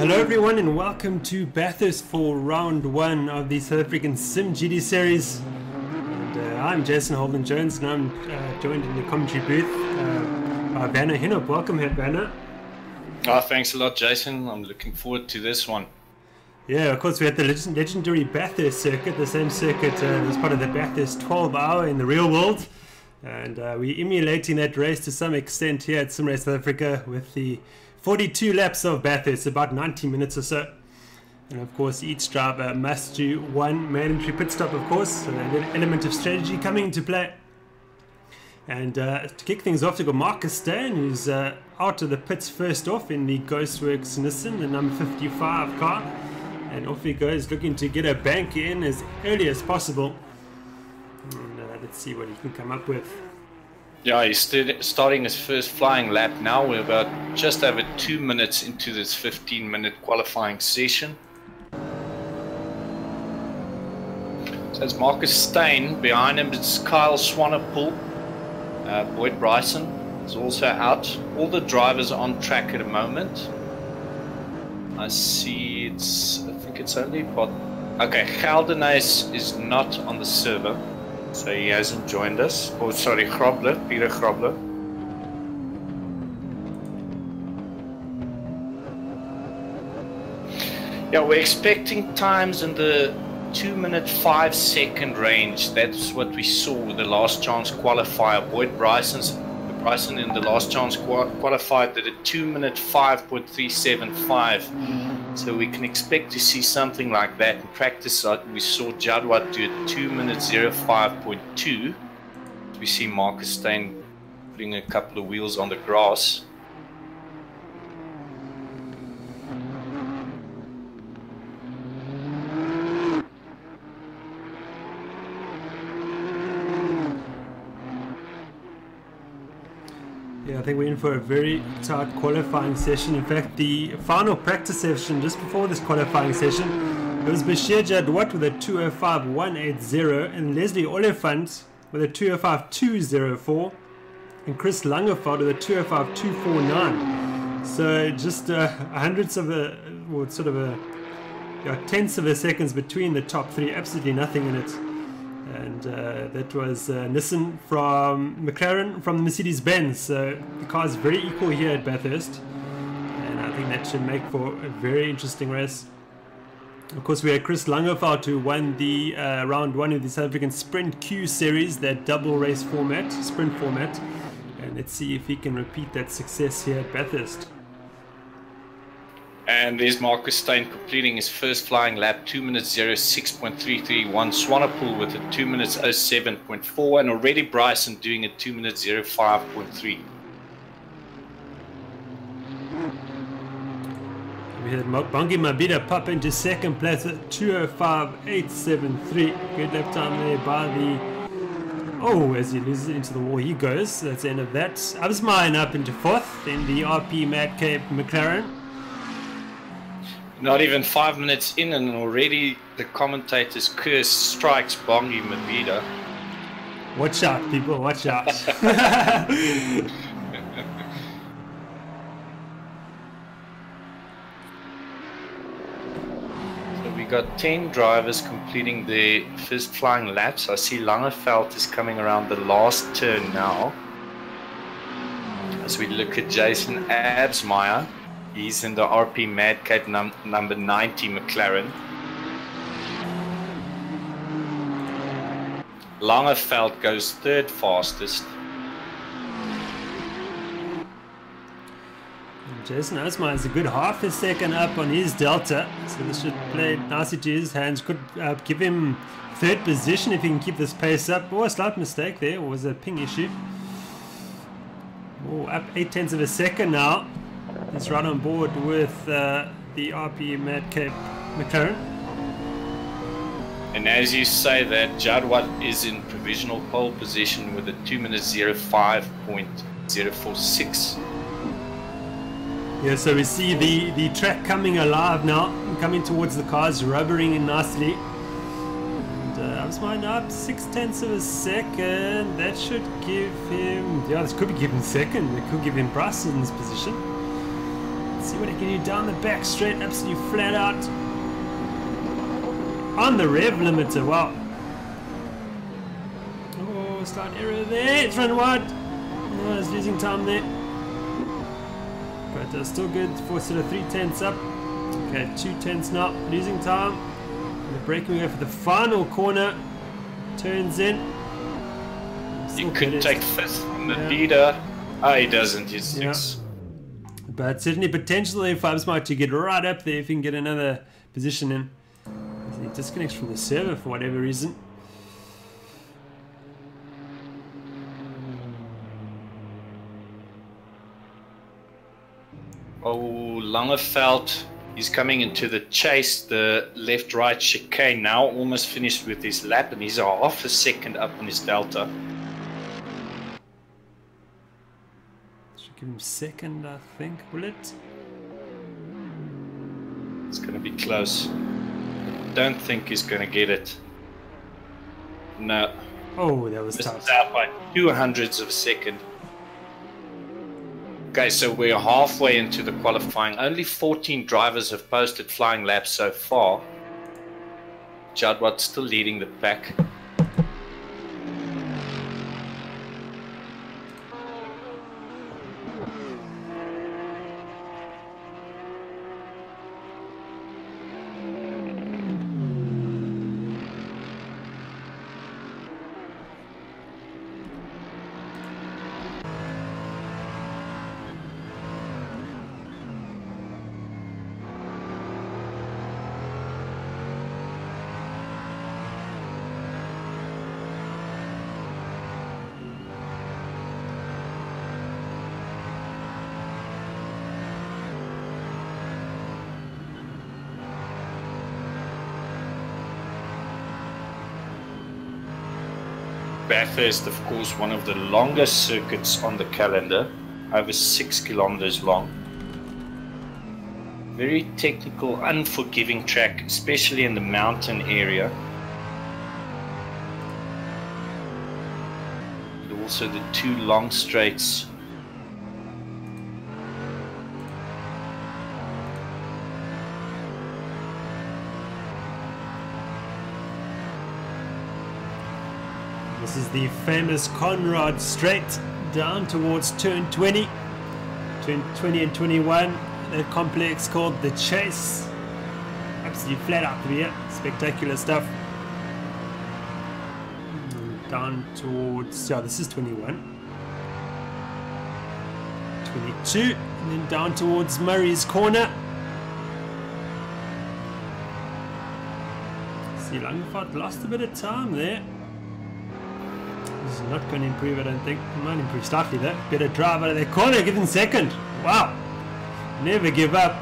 Hello everyone and welcome to Bathurst for round one of the South African simGT series. And I'm Jason Holden-Jones and I'm joined in the commentary booth by Werner Heenop. Welcome here, Werner. Oh, thanks a lot, Jason. I'm looking forward to this one. Yeah, of course we had the legendary Bathurst circuit, the same circuit as part of the Bathurst 12-hour in the real world. And we're emulating that race to some extent here at SimRace South Africa with the 42 laps of Bathurst, about 90 minutes or so. And of course each driver must do one mandatory pit stop, of course, so an element of strategy coming into play. And to kick things off, we've got Marcus Steyn, who's out of the pits first off in the Ghostworks Nissan, the number 55 car. And off he goes, looking to get a bank in as early as possible. And let's see what he can come up with. Yeah, he's starting his first flying lap now. We're about just over 2 minutes into this 15-minute qualifying session. So it's Marcus Steyn. Behind him it's Kyle Swanepoel. Boyd Bryson is also out. All the drivers are on track at the moment. I see I think it's only about... Okay, Holden-Jones is not on the server. So he hasn't joined us. Oh, sorry, Peter Grobler. Yeah, we're expecting times in the 2-minute 5-second range. That's what we saw with the last chance qualifier. Boyd Bryson in the last chance qualified did a 2-minute 5.375. So we can expect to see something like that in practice. We saw Jadwat do a 2-minute 05.2. We see Marcus Steyn putting a couple of wheels on the grass. Yeah, I think we're in for a very tight qualifying session. In fact, the final practice session just before this qualifying session, it was Bashir Jadwat with a 205.180 and Leslie Oliphant with a 205.204 and Chris Langeveld with a 205.249. So just hundredths of a, well, sort of a tenths of a seconds between the top three, absolutely nothing in it. And that was Nissan from McLaren from the Mercedes-Benz. So the car is very equal here at Bathurst, and I think that should make for a very interesting race. Of course, we had Chris Langeveld who won the round one of the South African Sprint Q series, that double race format, sprint format, and let's see if he can repeat that success here at Bathurst. And there's Marcus Steyn completing his first flying lap, 2 minutes 06.331. Swanepoel with a 2 minutes 07.4, and already Bryson doing a 2 minutes 05.3. We had Bongi Mabida pop into second place at 205.873. Good lap time there by the... Oh, as he loses it into the wall, he goes. That's the end of that. Absmine up into fourth in the RP Madcape McLaren. Not even 5 minutes in and already the commentator's curse strikes Bongi Mabida. Watch out, people, watch out. So we got 10 drivers completing their first flying laps. I see Langeveld is coming around the last turn now. As we look at Jason Absmeyer. He's in the RP Madcape number 90 McLaren. Langeveld goes third fastest. And Jason Absmeyer is a good half a second up on his Delta, so this should play nicely to his hands. Could give him third position if he can keep this pace up. Oh, a slight mistake there, or was a ping issue. Oh, up 0.8 of a second now. He's right on board with the RP Madcape McLaren. And as you say that, Jadwat is in provisional pole position with a 2 minutes 05.046. Yeah, so we see the track coming alive now, coming towards the cars, rubbering in nicely. And Absmeyer up 0.6 of a second. That should give him, yeah, this could be giving second. It could give him Bryson's position. See what he can do down the back straight, absolutely flat out. On the rev limiter, wow. Oh, slight error there. It's run wide. Oh, he's losing time there. But still good. 3/10 up. Okay, 2/10 now. Losing time. And the braking way for the final corner. Turns in. You could take 5th from the leader. Oh, he doesn't. He's 6. But certainly potential there for Smart to get right up there if he can get another position in. He disconnects from the server for whatever reason. Oh, Langeveld. He's coming into the chase, the left-right chicane now, almost finished with his lap, and he's half a second up on his delta. Should give him second, I think, will it? It's going to be close. Don't think he's going to get it. No. Oh, that was tough. Missed out by 200ths of a second. Okay, so we're halfway into the qualifying. Only 14 drivers have posted flying laps so far. Jadwat's still leading the pack. Bathurst, of course, one of the longest circuits on the calendar, over 6 kilometers long. Very technical, unforgiving track, especially in the mountain area. And also the 2 long straights. This is the famous Conrad Straight down towards turn 20. Turn 20 and 21. That complex called the Chase. Absolutely flat out here. Spectacular stuff. Down towards, yeah, this is 21. 22. And then down towards Murray's Corner. See, Langeveld lost a bit of time there. This is not going to improve, I don't think. It might improve slightly though. Better drive out of their corner, get in second. Wow. Never give up.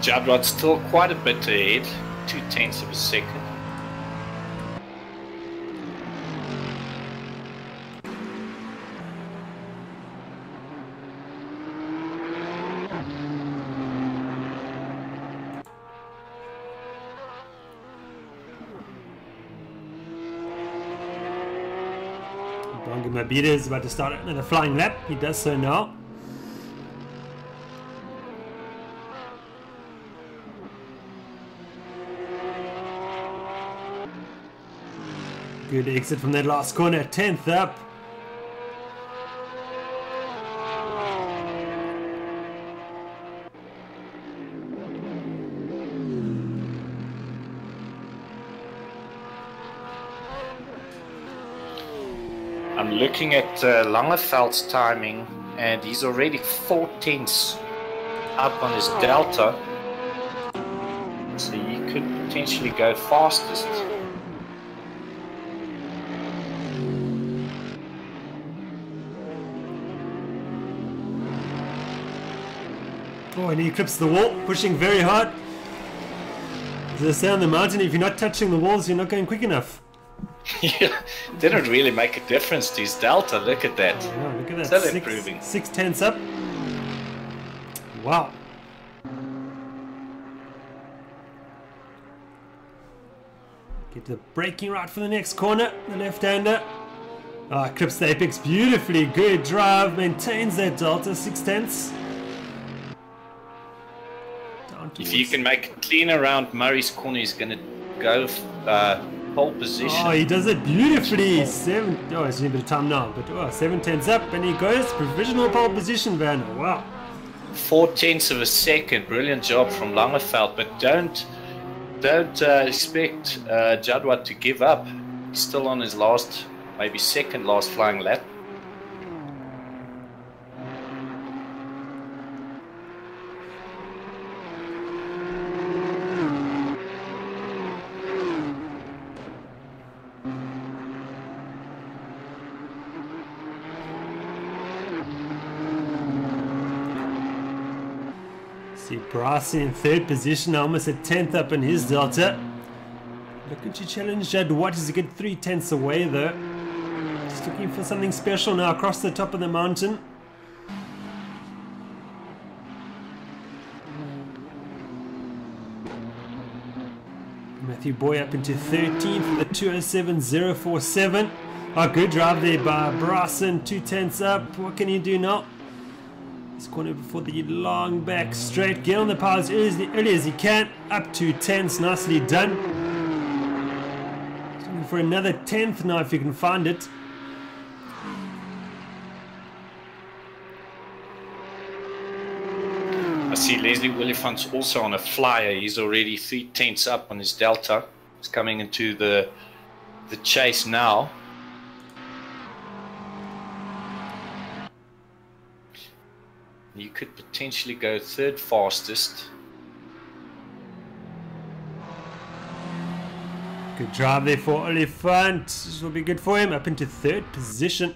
Jadwat's still quite a bit ahead, 2/10 of a second. Mabita is about to start another flying lap. He does so now. Good exit from that last corner. 10th up. I'm looking at Langeveld's timing, and he's already 4/10 up on his delta, so he could potentially go fastest. Oh, and he clips the wall, pushing very hard. As they say on the mountain, if you're not touching the walls, you're not going quick enough. Yeah, didn't really make a difference to his delta. Look at that. Oh, look at that. Still improving. 6/10 up. Wow. Get the braking right for the next corner. The left-hander. Clips the apex beautifully. Good drive. Maintains that delta. 6/10. If you can make it clean around Murray's corner, he's going to go pole position. Oh, he does it beautifully. It's a bit of time now, but 7/10 up, and he goes provisional pole position, Werner. Wow. 4/10 of a second. Brilliant job from Langeveld, but don't expect Jadwat to give up. He's still on his last, maybe second last flying lap. See Brassy in third position, almost a 10th up in his delta. Looking to challenge Jadwat. He's a good 3/10 away though. Just looking for something special now across the top of the mountain. Matthew Boy up into 13th for the 207.047. Good drive there by Brasson. 2/10 up. What can he do now? He's corner before the long back straight. Get on the power as early as he can. Up to 10s. Nicely done. He's looking for another 10th now if you can find it. I see Leslie Willifant's also on a flyer. He's already 3/10 up on his delta. He's coming into the chase now. You could potentially go third fastest. Good drive there for Olifant. This will be good for him. Up into third position.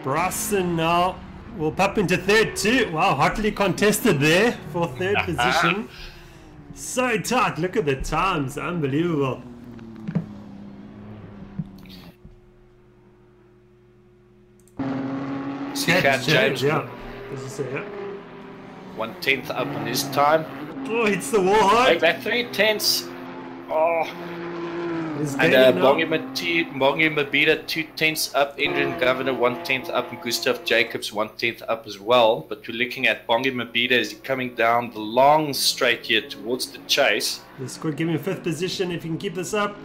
Brasson now will pop into third too. Wow, hotly contested there for third position. So tight. Look at the times. Unbelievable. James, yeah. As you say, yeah. 1/10 up on his time. Oh, hits the wall hard. About 3/10. Oh. He's And gaining now. Bongi Mabida 2/10 up, Adrian Governor 1/10 up, and Gustav Jacobs 1/10 up as well. But we're looking at Bongi Mabida as he's coming down the long straight here towards the chase. This could give him fifth position if he can keep this up.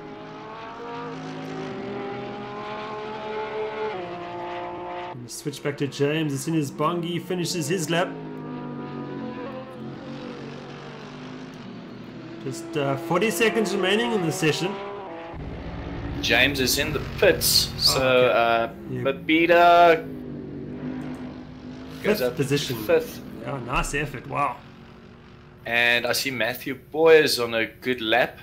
Switch back to James as soon as Bongi finishes his lap. Just 40 seconds remaining in the session. James is in the pits, so okay. Mabida goes Fifth up position. fifth. Yeah, nice effort. Wow. And I see Matthew Boy is on a good lap,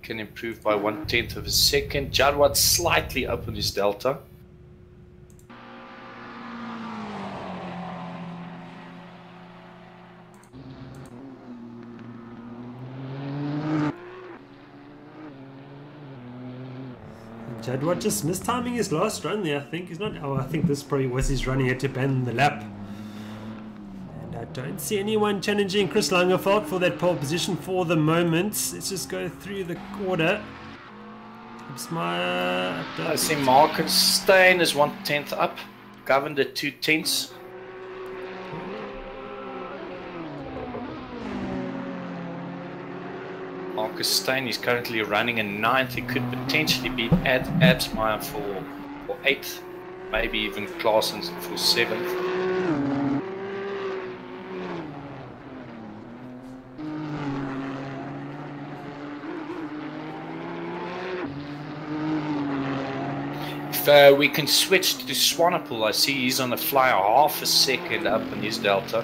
can improve by 1/10 of a second. Jadwat slightly up on his delta. Jadwat just mistiming his last run there. I think he's not. Oh, I think this probably was his run here to ban the lap. And I don't see anyone challenging Chris Langeveld for that pole position for the moment. Let's just go through the order. I see Marcus Steyn is 1/10 up, Governor 2/10. Marcus Steyn is currently running in 9th. He could potentially be at Absmeyer for 8th, maybe even Claassen for 7th. If we can switch to Swanepoel, I see he's on a flyer half a second up in his delta.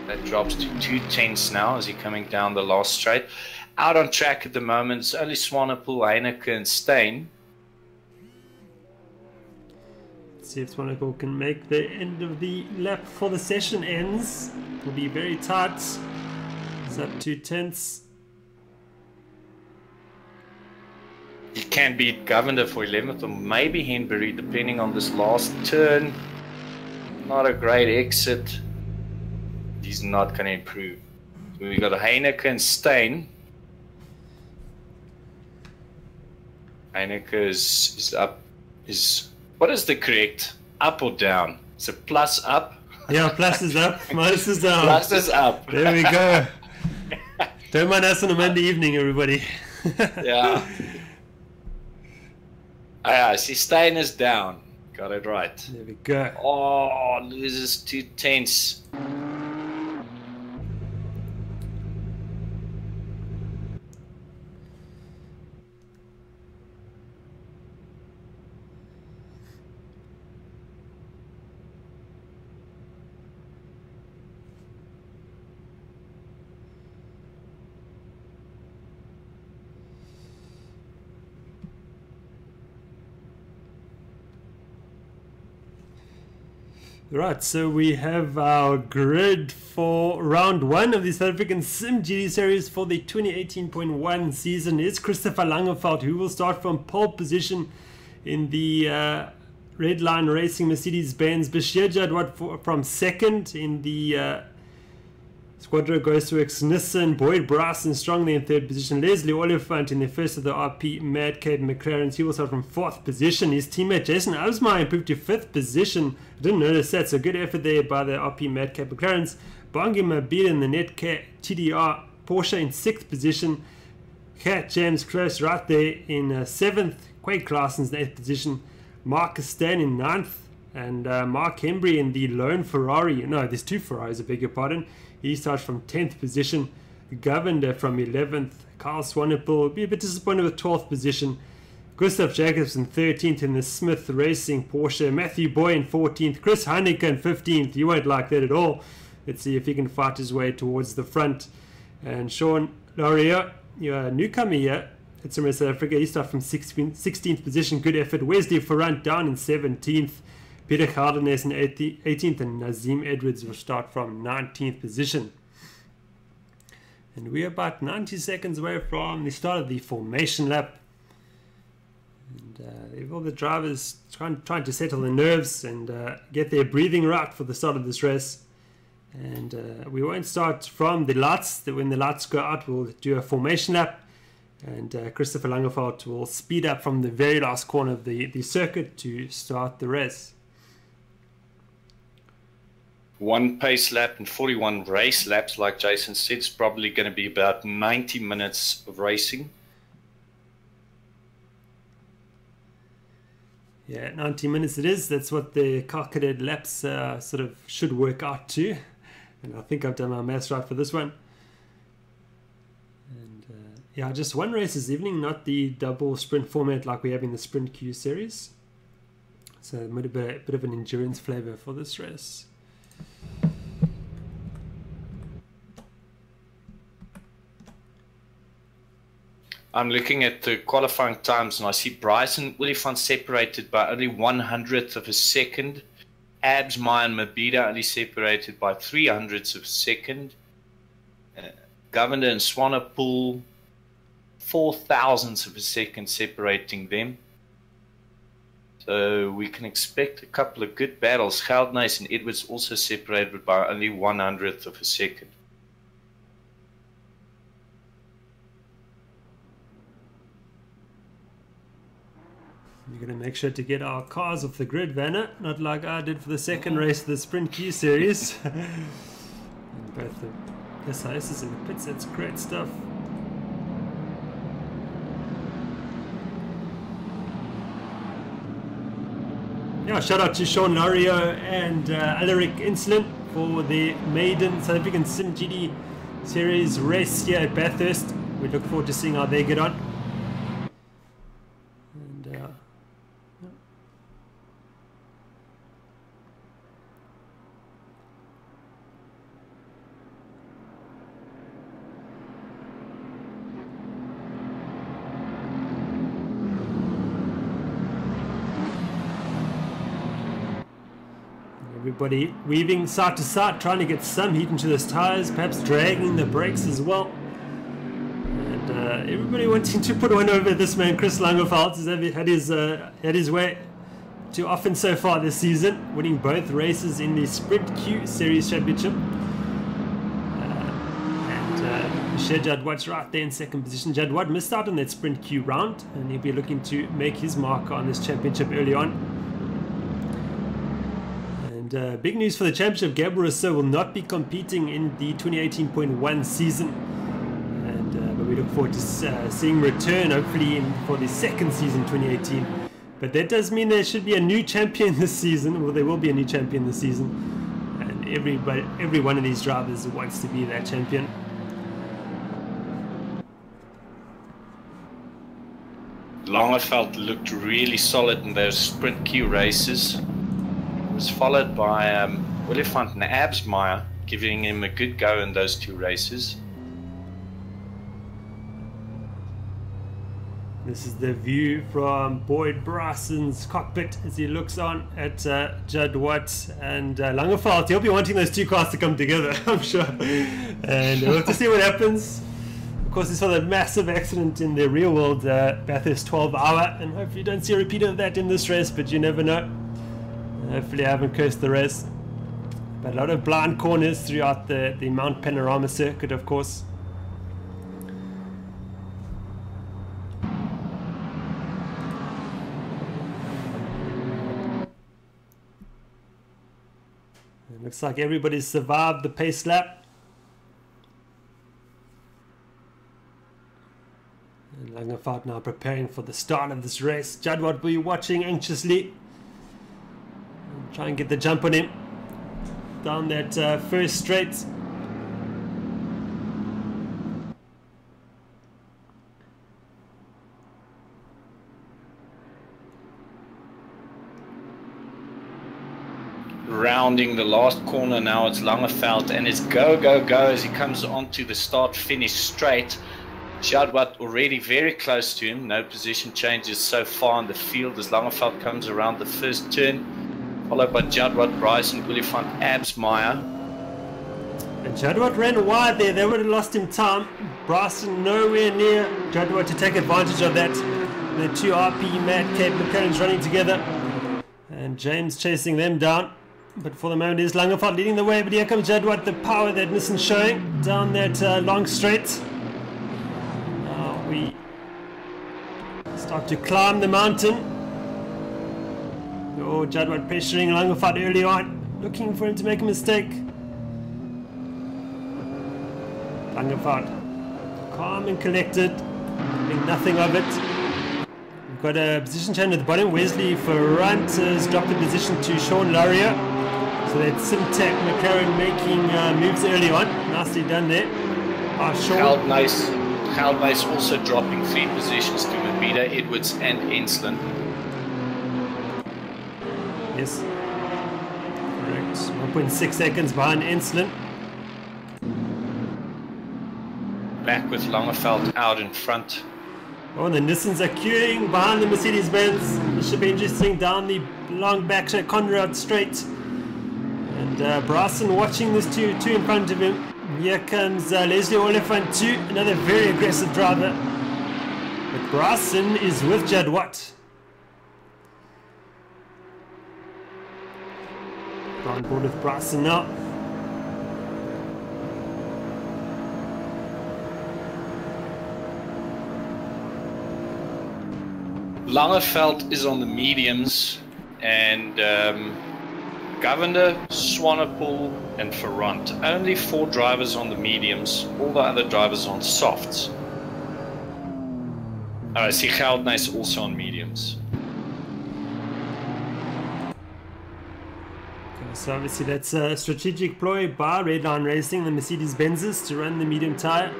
That drops to 2/10 now as he's coming down the last straight. Out on track at the moment, it's only Swanepoel, Heineke and Steyn. Let's see if Swanepoel can make the end of the lap before the session ends. It will be very tight. It's up 2/10. He can beat Governor for 11th or maybe Henbury depending on this last turn. not a great exit. He's not going to improve. So we got Heenop and Steyn. Heenop is up. What is the correct? Up or down? Is it plus up? Yeah, plus is up, minus is down. Plus is up. There we go. Don't mind us on a Monday evening, everybody. Yeah. I see Steyn is down. Got it right. There we go. Oh, loses 2/10. Right, so we have our grid for round 1 of the South African simGT series for the 2018.1 season. It's Christopher Langeveld, who will start from pole position in the Red Line Racing Mercedes-Benz. Bashir Jadwat from second in the Squadra Ghostworks Nissan. Boyd Bryson strongly in third position. Leslie Oliphant in the first of the RP Madcap McLarens. He will start from fourth position. His teammate Jason Osmeyer improved to fifth position. I didn't notice that, so good effort there by the RP Madcap McLarens. Bongi Mabila in the Netcat TDR Porsche in sixth position. Cat James close right there in seventh. Quake Classens in eighth position. Marcus Stan in ninth. And Mark Hembry in the lone Ferrari. No, there's two Ferraris, I beg your pardon. He starts from 10th position. Governor from 11th. Kyle Swanepoel will be a bit disappointed with 12th position. Gustav Jacobs in 13th in the Smith Racing Porsche. Matthew Boy in 14th. Chris Heineke in 15th. You won't like that at all. Let's see if he can fight his way towards the front. And Sean Laurier, you're a newcomer here. It's from South Africa. He starts from 16th position. Good effort. Wesley Ferrand down in 17th. Peter Cardenas in 18th, and Nazim Edwards will start from 19th position. And we're about 90 seconds away from the start of the formation lap. And all the drivers trying to settle their nerves and get their breathing right for the start of this race. And we won't start from the lights. When the lights go out, we'll do a formation lap. And Christopher Langeveld will speed up from the very last corner of the circuit to start the race. 1 pace lap and 41 race laps, like Jason said, is probably going to be about 90 minutes of racing. Yeah, 90 minutes it is. That's what the calculated laps sort of should work out to. And I think I've done my maths right for this one. And yeah, just one race this evening, not the double sprint format like we have in the Sprint Q series. So a bit of an endurance flavor for this race. I'm looking at the qualifying times and I see Bryson Oliphant separated by only 1/100th of a second. Abs, Meyer and Mabida only separated by 300ths of a second. Governor and Swanepoel 4,000ths of a second separating them. So we can expect a couple of good battles. Geldnys and Edwards also separated by only 1/100th of a second. We're going to make sure to get our cars off the grid, Werner, not like I did for the second race of the Sprint Q series. And both the SISs in the pits, that's great stuff. Yeah, shout out to Sean Lario and Alaric Insulin for the maiden South African simGT series race here at Bathurst. We look forward to seeing how they get on. Everybody weaving side to side, trying to get some heat into those tires, perhaps dragging the brakes as well. And everybody wanting to put one over this man, Chris Langeveld, has had his way. too often so far this season, winning both races in the Sprint Q Series Championship. Jadwat's right there in second position. Jadwat missed out on that Sprint Q round, and he'll be looking to make his mark on this championship early on. And big news for the championship, Gabriel Rousseau will not be competing in the 2018.1 season. And but we look forward to seeing him return, hopefully for the second season, 2018. But that does mean there should be a new champion this season, or there will be a new champion this season. And every one of these drivers wants to be that champion. Langeveld looked really solid in those Sprint Q races. It was followed by Olifant and Absmeyer, giving him a good go in those two races. This is the view from Boyd Bryson's cockpit as he looks on at Jadwat and Langeveld. He'll be wanting those two cars to come together, I'm sure. And we'll have to see what happens. Of course, this was a massive accident in the real world Bathurst 12 hour, and hopefully you don't see a repeat of that in this race, but you never know. Hopefully I haven't cursed the race. But a lot of blind corners throughout the Mount Panorama circuit, of course. It looks like everybody's survived the pace lap. Langeveld now preparing for the start of this race. Jadwat will be watching anxiously. Try and get the jump on him down that first straight. Rounding the last corner now, it's Langeveld, and it's go, go, go as he comes onto the start-finish straight. Jadwat already very close to him. No position changes so far in the field as Langeveld comes around the first turn, followed by Jadwat, Bryson, Olifant, Absmeyer. And Jadwat ran wide there. They would have lost him time. Bryson nowhere near Jadwat to take advantage of that. The two RP Madcap McLarens running together, and James chasing them down. But for the moment, is Langeveld leading the way. But here comes Jadwat, the power that Nissan's showing down that long straight. We start to climb the mountain. Oh, Jadwat pressuring Langeveld early on, looking for him to make a mistake. Langeveld calm and collected, doing nothing of it. We've got a position change at the bottom. Wesley Ferrant has dropped the position to Sean Laurier. So that's SimTech McLaren making moves early on. Nicely done there. Sean. Held nice, also dropping 3 positions to Mabida, Edwards and Ensslin. Yes, correct. 1.6 seconds behind Ensslin. Back with Langeveld out in front. Oh, and the Nissans are queuing behind the Mercedes-Benz. This should be interesting down the long back Conrad straight. And Bryson watching this two in front of him. Here comes Leslie Olifant too, another very aggressive driver. But Bryson is with Jadwat. On board with Bryson now. Langeveld is on the mediums, and Governor, Swanepoel and Ferrand. Only 4 drivers on the mediums, all the other drivers on softs. I see Geldnys also on mediums. Okay, so obviously that's a strategic ploy by Redline Racing, the Mercedes-Benzes, to run the medium tyre.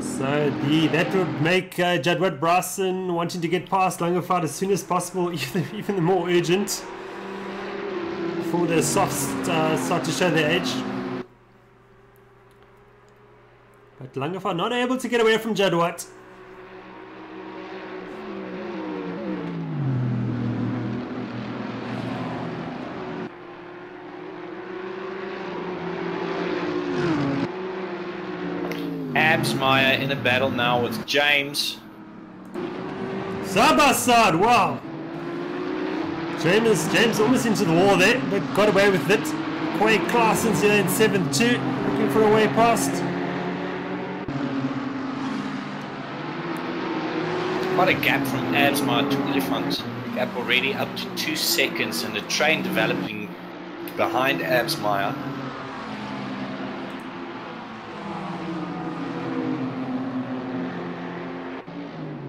So that would make Jadwat, Bryson wanting to get past Langeveld as soon as possible, even the more urgent, before the softs start to show their age. But Langeveld not able to get away from Jadwat. Absmeyer in a battle now with James. Side by side, wow. James almost into the wall there, but got away with it. Quay Claasen's here in 7-2, looking for a way past. Quite a gap from Absmire to Oliphant. Gap already up to 2 seconds, and the train developing behind Absmire.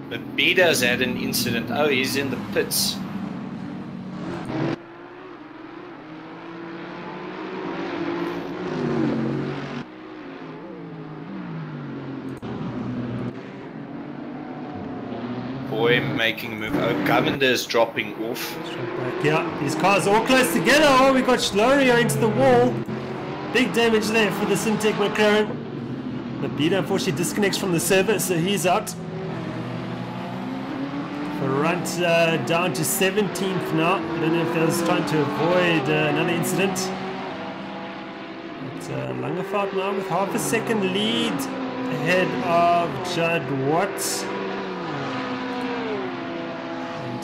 But Bida's had an incident. Oh, he's in the pits. Boy making a move. Oh, Govender is dropping off. Yeah, these cars are all close together. Oh, we got Schlorio into the wall. Big damage there for the Simtech McLaren. But Bida unfortunately disconnects from the server, so he's out. Runt down to 17th now. I don't know if they was trying to avoid another incident. But Langeveld now with half a second lead ahead of Judd Watt.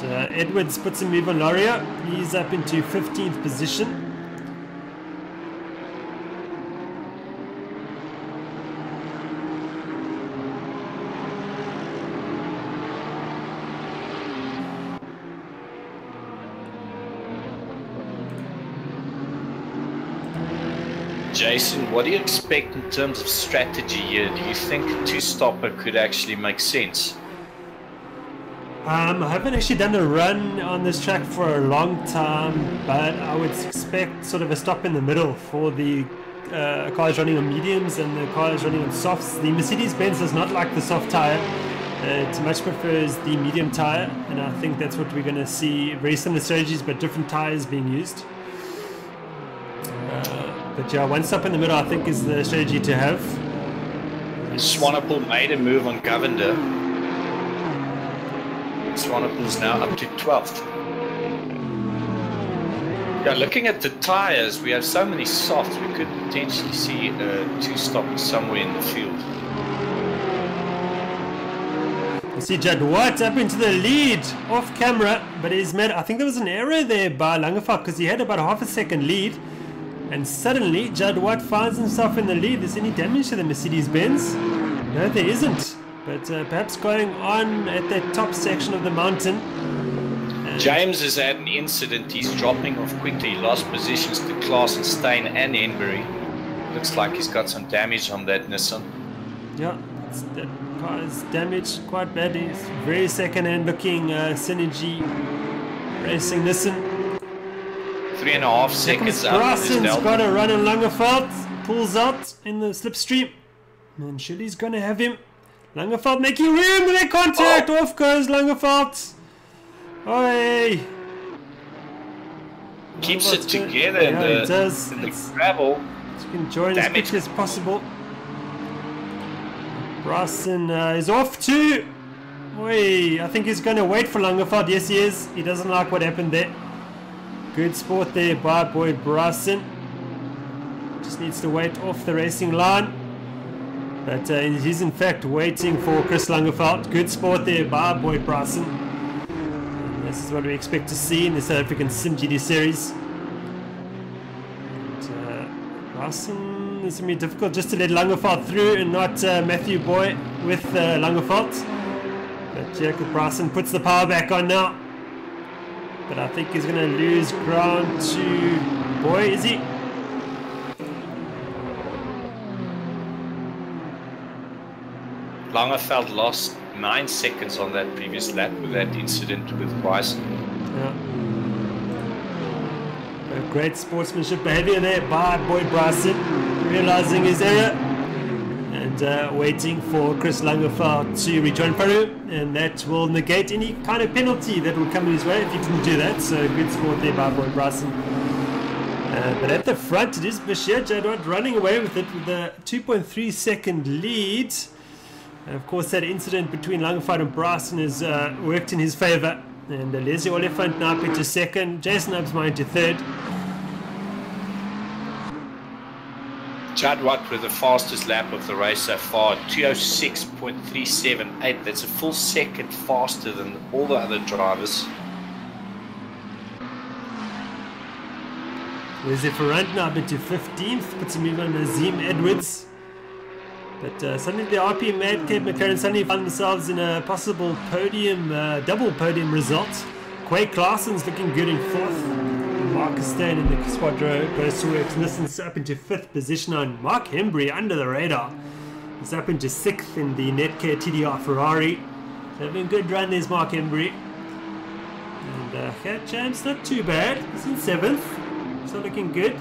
And Edwards puts a move on Laurier. He's up into 15th position. Jason, what do you expect in terms of strategy here? Do you think a two-stopper could actually make sense? I haven't actually done a run on this track for a long time, but I would expect sort of a stop in the middle for the cars running on mediums and the cars running on softs. The Mercedes-Benz does not like the soft tyre. It much prefers the medium tyre, and I think that's what we're going to see. Very similar strategies, but different tyres being used. But yeah, one stop in the middle I think is the strategy to have. Swanepoel made a move on Govender. Swanepoel's now up to 12th. Yeah, looking at the tyres, we have so many softs, we could potentially see a two-stop somewhere in the field. You see Judd Watt up into the lead off camera, but he's made, I think there was an error there by Langeveld because he had about half a second lead. And suddenly, Judd Watt finds himself in the lead. Is any damage to the Mercedes-Benz? No, there isn't. But perhaps going on at that top section of the mountain. James has had an incident. He's dropping off quickly. He lost positions to Klaasen, Steyn and Henbury. Looks like he's got some damage on that Nissan. Yeah, that car is damaged quite badly. It's very second-hand looking Synergy Racing Nissan. 3.5 seconds out. Brassen's got a run on Langeveld. Pulls out in the slipstream. And Shirley's going to have him. Langeveld making room with their contact. Off goes Langeveld. Oi. Keeps it together in the gravel. You can join as quickly as possible. Brassen is off too. Oi. I think he's going to wait for Langeveld. Yes, he is. He doesn't like what happened there. Good sport there by Boyd Brassen. Just needs to wait off the racing line. But he's in fact waiting for Chris Langeveld. Good sport there by Boyd Brassen. And this is what we expect to see in the South African simGT series. Brassen is going to be difficult just to let Langeveld through and not Matthew Boy with Langeveld. But Jacob Brassen puts the power back on now. But I think he's going to lose ground to Boy, is he? Langeveld lost 9 seconds on that previous lap with that incident with Bryson. Yeah. Great sportsmanship behavior there by Boyd Bryson, realizing his error and waiting for Chris Langeveld to rejoin Peru, and that will negate any kind of penalty that would come his way if he didn't do that. So good sport there by Boyd Bryson. But at the front it is Bashir Jadwat running away with it with a 2.3 second lead. And of course that incident between Langeveld and Bryson has worked in his favour. And Leslie Oliphant now into second, Jason Absmire into third. Judd Watt with the fastest lap of the race so far, 206.378. That's a full second faster than all the other drivers. There's a Ferrand now up into 15th, puts him even on Nazim Edwards. But suddenly the RP Mad Cape McLaren suddenly found themselves in a possible podium, double podium result. Quake Larson's looking good in 4th. Marcus Stain in the Squadro goes to work. Nissan's up into 5th position on Mark Hembry under the radar. He's up into 6th in the Netcare TDR Ferrari. Having a good run, there's Mark Hembry. And Cat Champs, not too bad. He's in 7th. So looking good.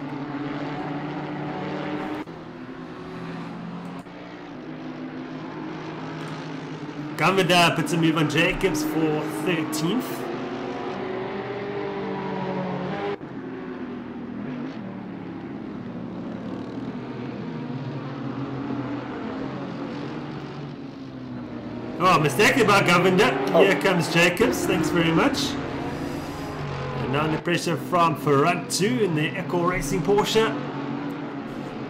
Gavada puts a move on Jacobs for 13th. Oh, mistake about Gavada. Here comes Jacobs. Thanks very much. And now under pressure from Ferrand 2 in the Echo Racing Porsche.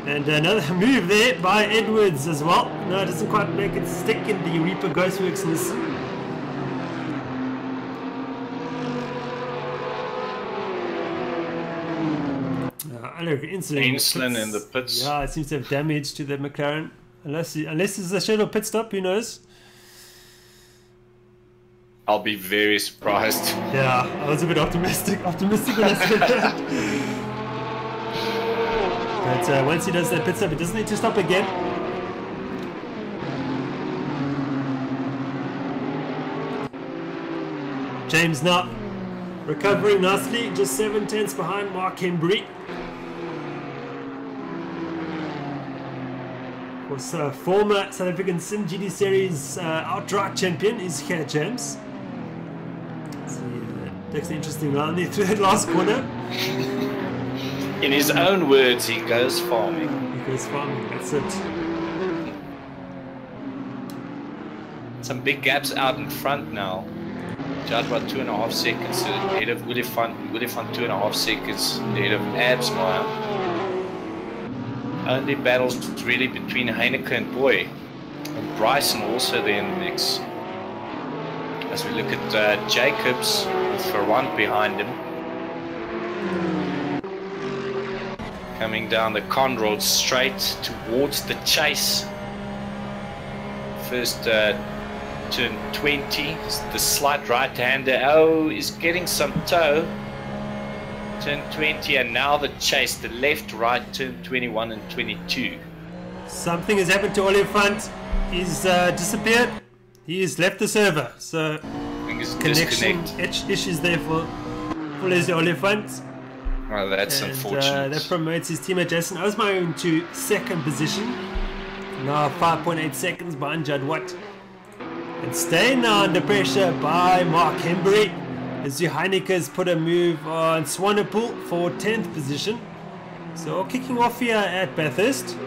And another move there by Edwards as well. No, it doesn't quite make it stick in the Reaper Ghostworks Nissan. Insulin in the pits. Yeah, it seems to have damage to the McLaren. Unless it's a scheduled pit stop, who knows? I'll be very surprised. Yeah, I was a bit optimistic when I said that. But once he does that pit stop, he doesn't need to stop again. James now recovering nicely, just 7/10 behind Mark Hembry. Of course, former South African simGT Series outright champion is here, James. So, takes an interesting line there through that last corner. In his own words, he goes farming. He goes farming, that's it. Some big gaps out in front now. Judged by 2.5 seconds ahead of Willie Font 2.5 seconds ahead of Absmeyer. Only battles really between Heenop and Boy. And Bryson also there in the mix. As we look at Jacobs with Ferrand behind him. Coming down the Conrod straight towards the chase. First turn 20, the slight right-hander. Oh, is getting some toe. Turn 20 and now the chase, the left-right turn 21 and 22. Something has happened to Oliphant. He's disappeared. He's left the server. So connection issues there for Leslie Oliphant. Well, that's unfortunate. That promotes his teammate Jason Osmeyer into 2nd position. Now 5.8 seconds behind Judd Watt. And staying now under pressure by Mark Hembry. As Heineke has put a move on Swanepoel for 10th position. So kicking off here at Bathurst.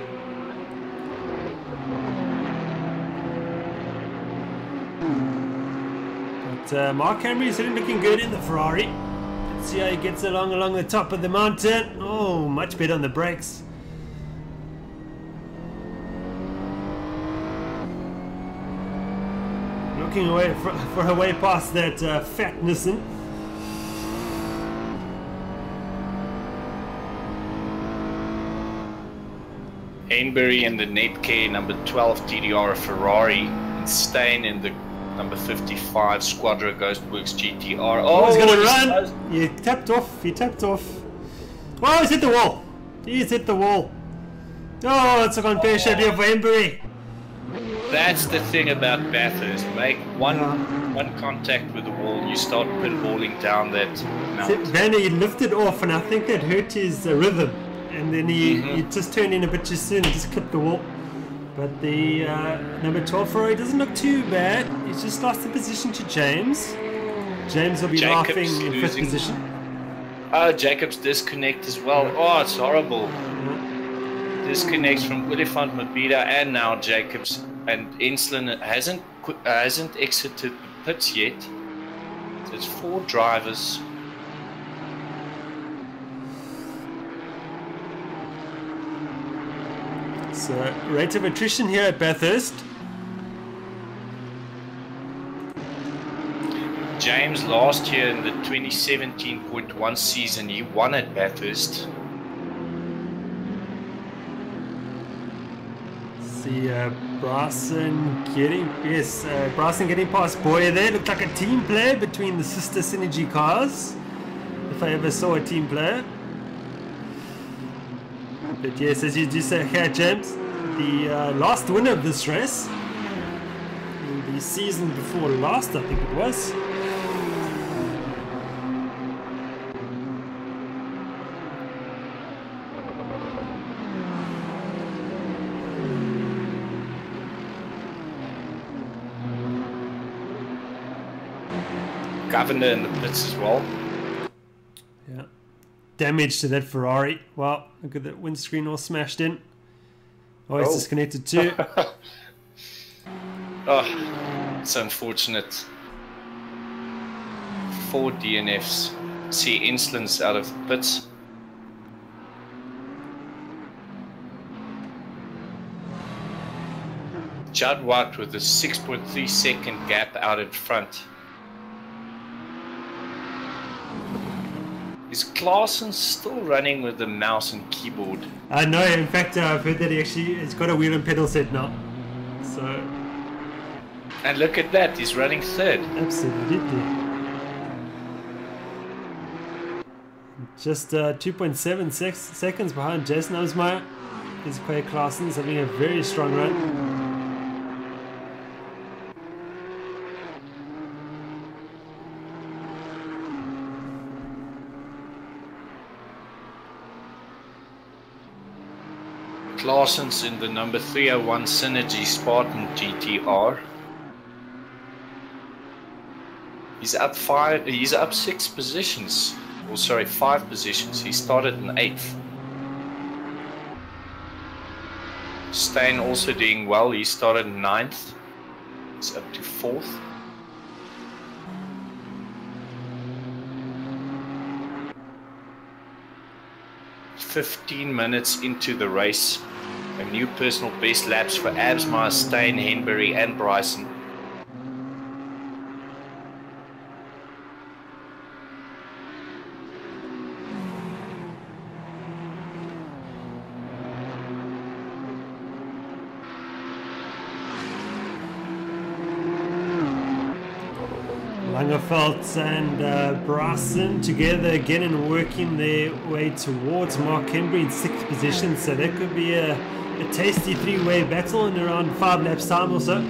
But Mark Hembry is looking good in the Ferrari. Let's see how he gets along the top of the mountain. Oh, much better on the brakes. Looking away for her way past that fat Nissan. Ainbury in the Netcare number 12 TDR Ferrari, and Stain in the number 55 Squadra Ghostworks GTR. Oh, he's gonna run! He tapped off. Oh, he's hit the wall. He's hit the wall. Oh, it's a unfair shot here for Ainbury. That's the thing about Bathurst. Make one contact with the wall, you start pinballing down that mountain. Werner, he lifted off, and I think that hurt his rhythm. And then he just turned in a bit too soon and just clipped the wall. But the number 12 Ferrari doesn't look too bad. He's just lost the position to James. James will be laughing in 5th position. Oh, Jacobs disconnect as well. Oh, it's horrible. Disconnects from Willifant Mabida and now Jacobs. And Insulin hasn't exited the pits yet. So it's 4 drivers. So rate of attrition here at Bathurst. James last year in the 2017.1 season, he won at Bathurst. See Bryson getting past Boyer there. Looked like a team play between the sister Synergy cars, if I ever saw a team player. But yes, as you just say here, James, the last winner of this race, in the season before last, I think it was. Governor in the pits as well. Yeah. Damage to that Ferrari. Wow, look at that windscreen all smashed in. Oh, it's disconnected too. Oh, it's unfortunate. 4 DNFs. See Inslands out of the pits. Judd White with a 6.3 second gap out in front. Is Klaassen still running with the mouse and keyboard? No, in fact, I've heard that he's got a wheel and pedal set now. So. And look at that, he's running third. Absolutely. Just 2.7 seconds behind Jason Osmeyer. Is Quay Klaassen's having a very strong run. Klaassen's in the number 301 Synergy Spartan GTR. He's up 6 positions. Oh, sorry, 5 positions. He started in 8th. Steyn also doing well. He started in 9th. He's up to 4th. "15 minutes into the race, a new personal best laps for Absmeyer, Steyn, Henbury and Bryson. Langerfeldt and Bryson together again and working their way towards Mark Henbury in 6th position, so that could be a tasty 3-way battle in around 5 laps time or so.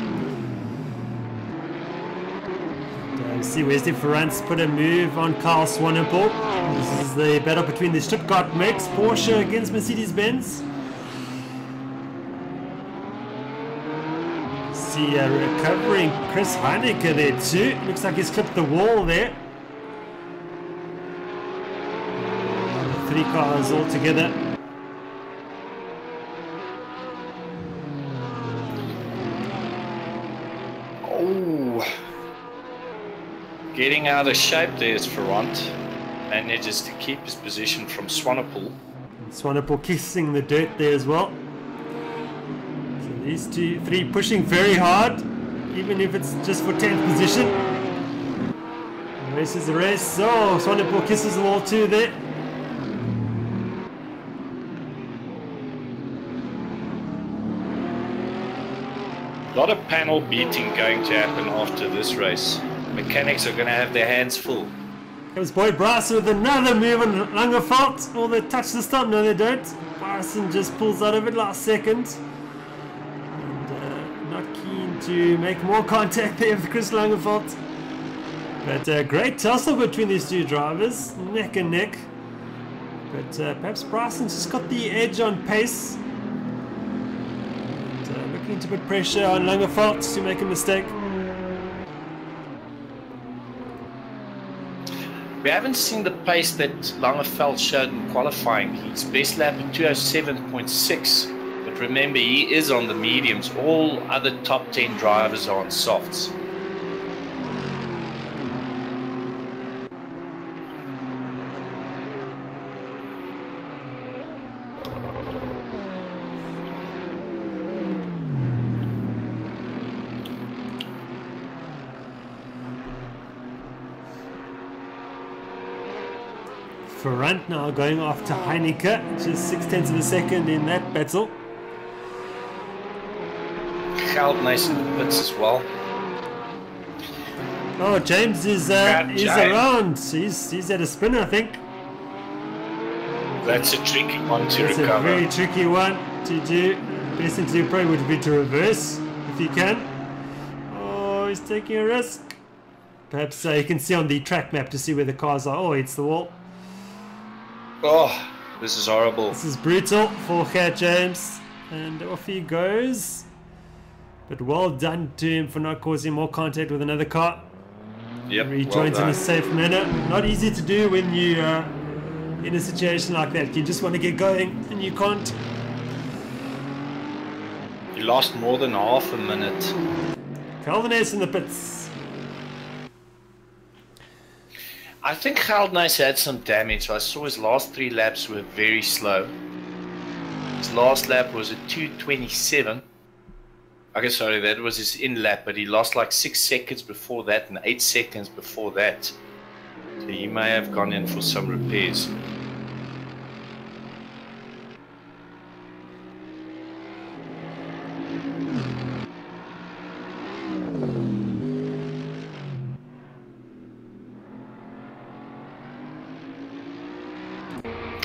And, see Wesley Ferrantz put a move on Karl Swanepoel. This is the battle between the Stuttgart Mex Porsche against Mercedes-Benz. See recovering Chris Heineke there too. Looks like he's clipped the wall there. 3 cars all together. Oh, getting out of shape there is Ferrant. Manages to keep his position from Swanepoel. Swanepoel kissing the dirt there as well. These 3 pushing very hard, even if it's just for 10th position. The race is a race. Oh, Swanepoel kisses the wall too there. A lot of panel beating going to happen after this race. Mechanics are going to have their hands full. Comes Boyd Bryson with another move on Langerfeldt. Oh, they touch the stop. No, they don't. Bryson just pulls out of it last second. To make more contact there with Chris Langerfeldt. But great tussle between these 2 drivers, neck and neck. But perhaps Bryson's just got the edge on pace. And, looking to put pressure on Langerfeldt to make a mistake. We haven't seen the pace that Langerfeldt showed in qualifying. His best lap at 207.6. Remember, he is on the mediums. All other top 10 drivers are on softs. Ferrant now going after Heineke, just 0.6 of a second in that battle. Holden-Jones in the pits as well. Oh, James is James. around. He's at a spin, I think. That's a tricky one to That's recover. a very tricky one to do. Best thing to do probably would be to reverse if you can. Oh, he's taking a risk. Perhaps you can see on the track map to see where the cars are. Oh, it's the wall. Oh, this is horrible. This is brutal for Cat James. And off he goes. But well done to him for not causing more contact with another car. Yep, Rejoins in a safe manner. Not easy to do when you're in a situation like that. You just want to get going and you can't. You lost more than half a minute. Holden-Jones in the pits. I think Holden-Jones had some damage. I saw his last 3 laps were very slow. His last lap was a 2:27. Okay, sorry, that was his in lap, but he lost like 6 seconds before that and 8 seconds before that. So he may have gone in for some repairs.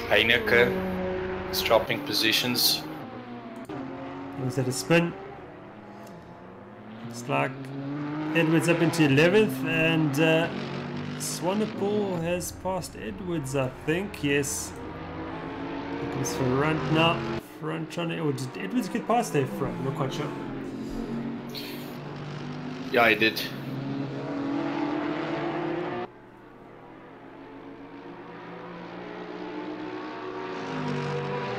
Heenop is dropping positions. Was that a spin? Looks like Edwards up into 11th and Swanepoel has passed Edwards, I think. Yes. It goes for front now. Front trying to. Or did Edwards get past there front? I'm not quite sure. Yeah, he did.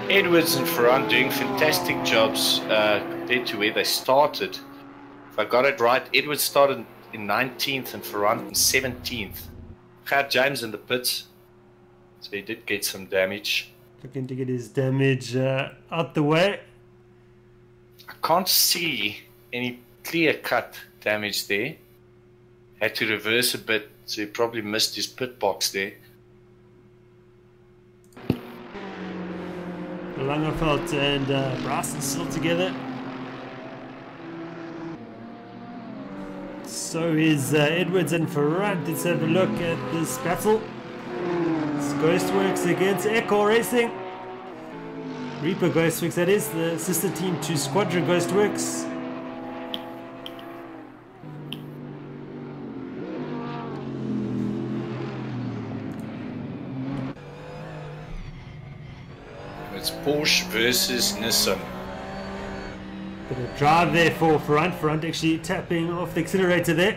Edwards and Ferrand doing fantastic jobs compared to where they started. If I got it right, Edwards started in 19th and Ferrand in 17th. Had James in the pits, so he did get some damage. Looking to get his damage out the way. I can't see any clear-cut damage there. Had to reverse a bit, so he probably missed his pit box there. Langerfeld and Bryson still together. So is Edwards and Ferrand. Let's have a look at this battle. It's Ghostworks against Echo Racing. Reaper Ghostworks, that is, the sister team to Squadra Ghostworks. It's Porsche versus Nissan. Bit of drive there for Ferrand. Ferrand actually tapping off the accelerator there.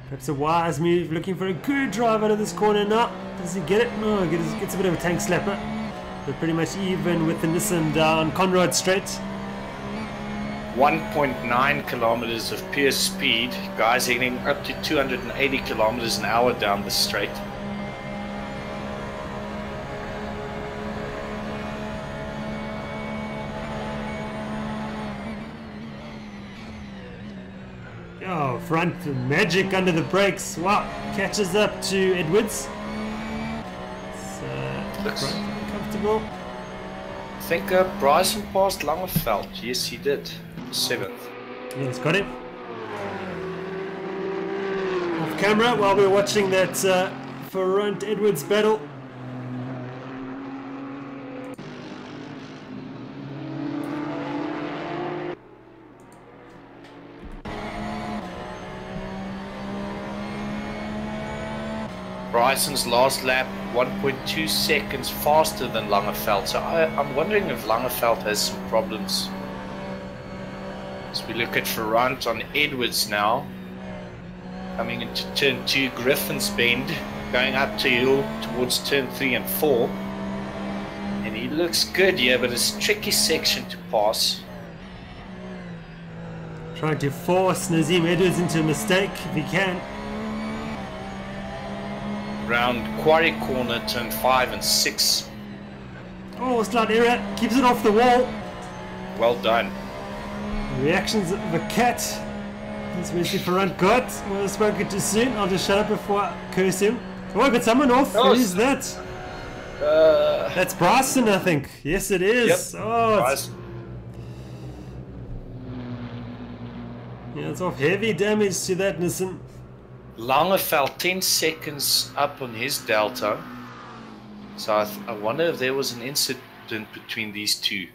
Perhaps a wise move, looking for a good drive out of this corner now. Does he get it? No, he gets a bit of a tank slapper. But pretty much even with the Nissan down Conrad Straight. 1.9 kilometers of pure speed. Guys hitting up to 280 kilometers an hour down the straight. Oh, front magic under the brakes. Wow, catches up to Edwards. Looks quite comfortable. I think Bryson passed Langerfeld. Yes, he did. 7th. Yeah, he's got him. Off camera while we're watching that Ferrand Edwards battle. Bryson's last lap 1.2 seconds faster than Langerfeld, so I'm wondering if Langerfeld has some problems. As we look at Ferrand on Edwards now, coming into turn 2, Griffin's Bend, going up to hill towards turn 3 and 4, and he looks good here, but it's a tricky section to pass. Trying to force Nazim Edwards into a mistake if he can. Round Quarry Corner, turn 5 and 6. Oh, slight error. Keeps it off the wall. Well done. Reactions of a cat. That's Wesley Ferrand got. Well, I spoke it too soon. I'll just shut up before I curse him. Oh, I got someone off. Oh, Who's that? That's Bryson, I think. Yes, it is. Yep. Oh, Bryson. Yeah, it's off heavy damage to that Nissan. Lange fell 10 seconds up on his delta. So I wonder if there was an incident between these two.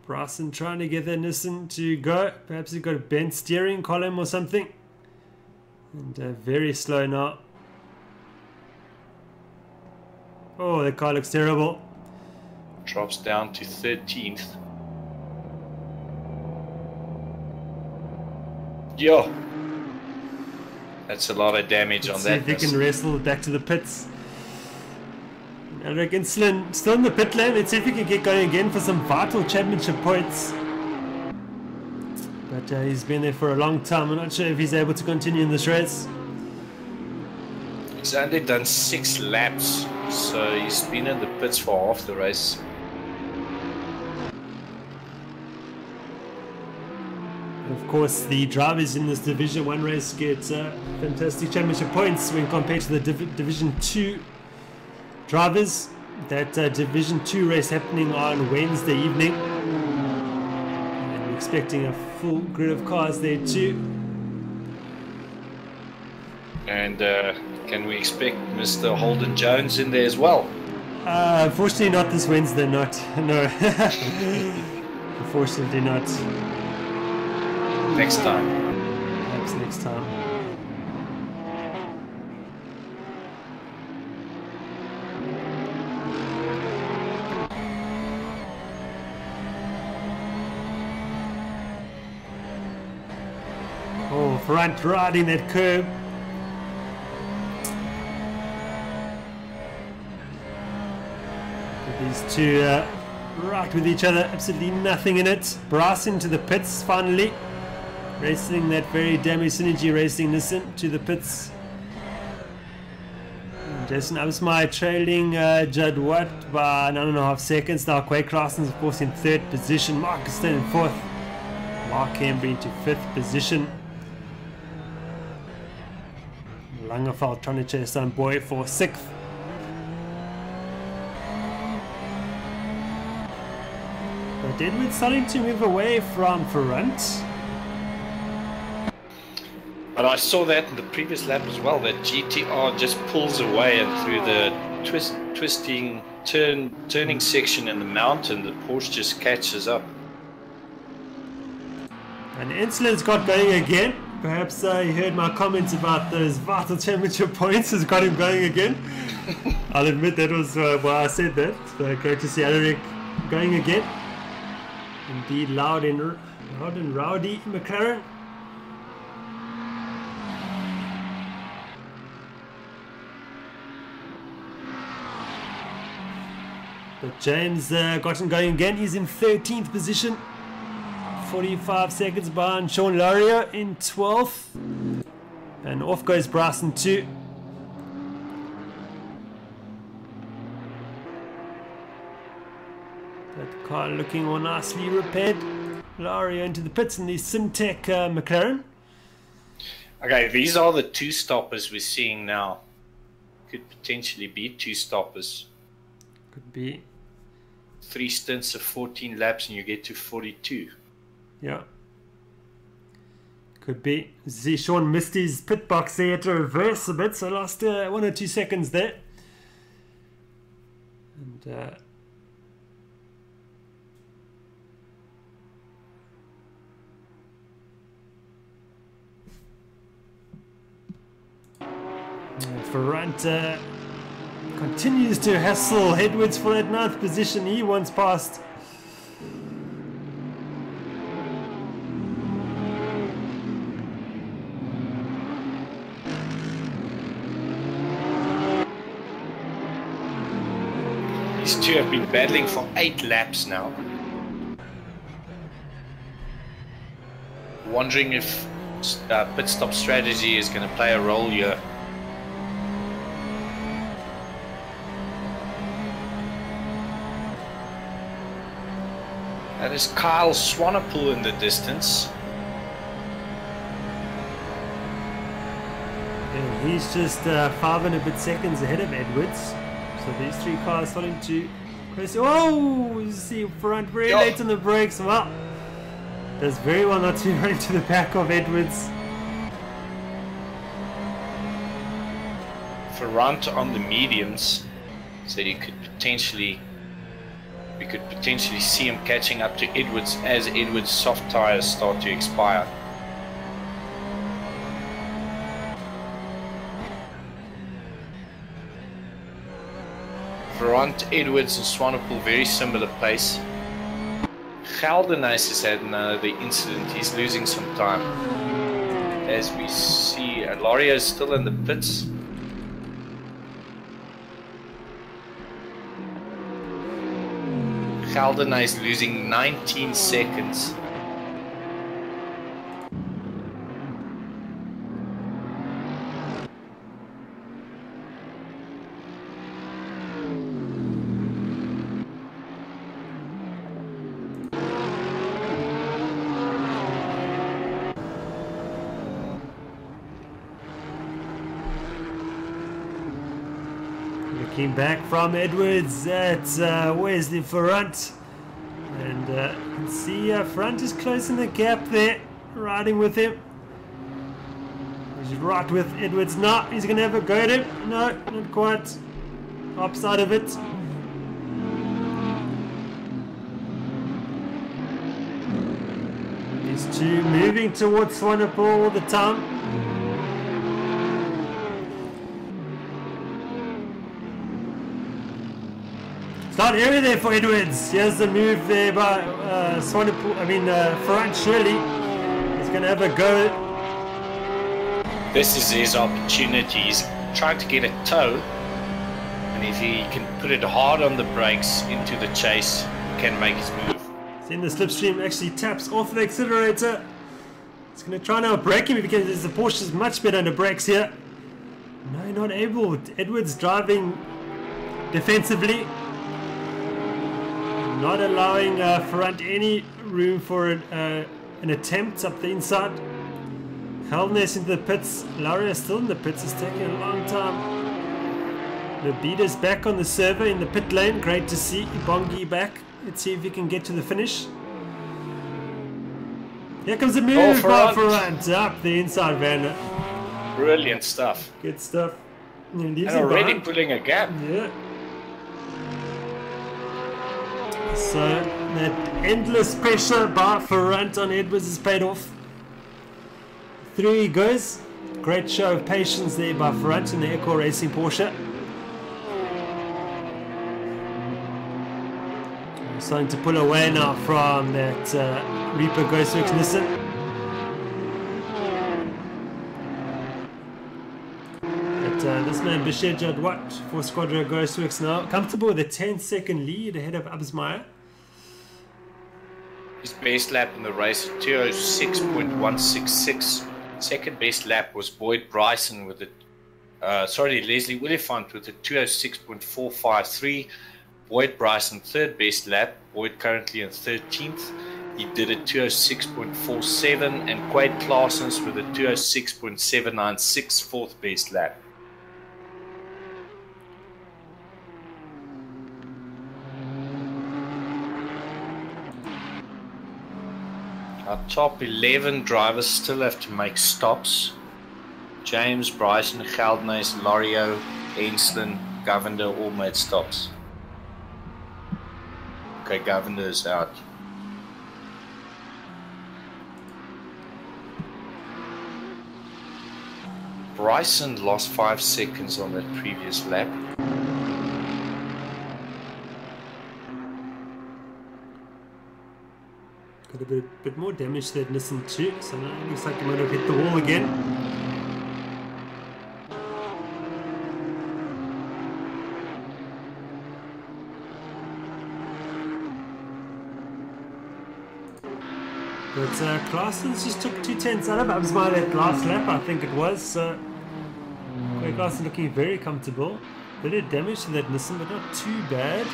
Bryson trying to get that Nissan to go. Perhaps he's got a bent steering column or something. And very slow now. Oh, that car looks terrible. Drops down to 13th. Yo, that's a lot of damage on that. See if he can wrestle back to the pits. I reckon still in the pit lane. Let's see if he can get going again for some vital championship points. But he's been there for a long time. I'm not sure if he's able to continue in this race. He's only done 6 laps, so he's been in the pits for half the race. Of course, the drivers in this Division 1 race get fantastic championship points when compared to the Division 2 drivers. That Division 2 race happening on Wednesday evening. And we're expecting a full grid of cars there too. And can we expect Mr. Holden-Jones in there as well? Unfortunately not this Wednesday, no. Unfortunately not. Next time. Perhaps next time. Oh, front riding that curb. These two right with each other, absolutely nothing in it. Bryson to the pits finally. Racing that very damaged Synergy Racing Nissan to the pits. And Jason Absmeyer trailing Judd Watt by 9.5 seconds. Now Quake Larson's of course in 3rd position. Marcus Stone in 4th. Mark Hembury into 5th position. Langefeld trying to chase down Boy for 6th. But Edward's starting to move away from front. But I saw that in the previous lap as well, that GTR just pulls away, and through the turning section in the mountain, the Porsche just catches up. And Insulin's got going again. Perhaps he heard my comments about those vital championship points, has got him going again. I'll admit that was why I said that. So great to see Alaric going again. Indeed, loud and rowdy McLaren. But James got him going again. He's in 13th position. 45 seconds behind Sean Lario in 12th. And off goes Bryson too. That car looking all nicely repaired. Lario into the pits in the Simtech McLaren. Okay, these are the 2 stoppers we're seeing now. Could potentially be 2 stoppers. Could be. 3 stints of 14 laps and you get to 42. Yeah. Could be. See, Sean missed his pit box there to reverse a bit, so lost 1 or 2 seconds there. And Ferrante continues to hassle Edwards for that 9th position he once passed. These two have been battling for 8 laps now. Wondering if pit stop strategy is going to play a role here. That is Kyle Swanepoel in the distance. And he's just 5 and a bit seconds ahead of Edwards. So these 3 cars starting to press. Oh, you see front very late on the brakes. Well, Does very well not to be running to the back of Edwards. Front on the mediums, so we could potentially see him catching up to Edwards as Edwards' soft tires start to expire. Front Edwards and Swanepoel very similar pace. Holden-Jones has had another incident. He's losing some time. As we see, Lario is still in the pits. Holden-Jones losing 19 seconds. Looking back from Edwards at Wesley Front, and you can see Front is closing the gap there, riding with him. He's right with Edwards now. He's going to have a go at him. No, not quite. Upside of it. These two moving towards Swanepoel all the time. Start area there for Edwards. Here's the move there by Swanepoel. Front surely. He's going to have a go. This is his opportunity. He's trying to get a toe, and if he can put it hard on the brakes into the chase, he can make his move. See, the slipstream actually taps off the accelerator. He's going to try now brake him because the Porsche is much better under brakes here. No, not able. Edwards driving defensively. Not allowing Front any room for an attempt up the inside. Holden-Jones into the pits. Lario is still in the pits. It's taking a long time. The beater's back on the server in the pit lane. Great to see. Bongi back. Let's see if he can get to the finish. Here comes the move by Front. Up the inside, Werner. Brilliant stuff. Good stuff. And already pulling a gap. Yeah. So that endless pressure by Front on Edwards has paid off. Through he goes. Great show of patience there by Front in the Eco Racing Porsche. Starting to pull away now from that Reaper Ghostworks Nissan. But this man Bashir Jadwat for Squadra Ghostworks now. Comfortable with a 10-second lead ahead of Absmeyer. His best lap in the race, 206.166. Second best lap was Boyd Bryson with Leslie Willifant with a 206.453. Boyd Bryson, third best lap. Boyd currently in 13th. He did a 206.47, and Quade Claessens with a 206.796, fourth best lap. Our top 11 drivers still have to make stops. James, Bryson, Holden-Jones, Lario, Enslin, Govender all made stops. Okay, Govender is out. Bryson lost 5 seconds on that previous lap. Got a bit more damage to that Nissan too, so now it looks like he might have hit the wall again. But Claessens just took 2 tenths out of Absmeyer that last lap, I think it was. So Claessens looking very comfortable. Bit of damage to that Nissan, but not too bad.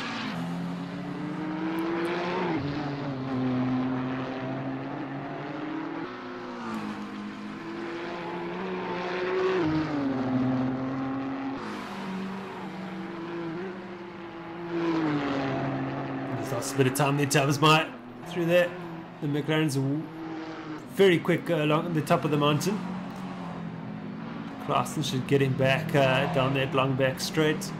Just lost a bit of time there to Absmeyer through there. The McLaren's very quick along the top of the mountain. Klaassen should get him back down that long back straight.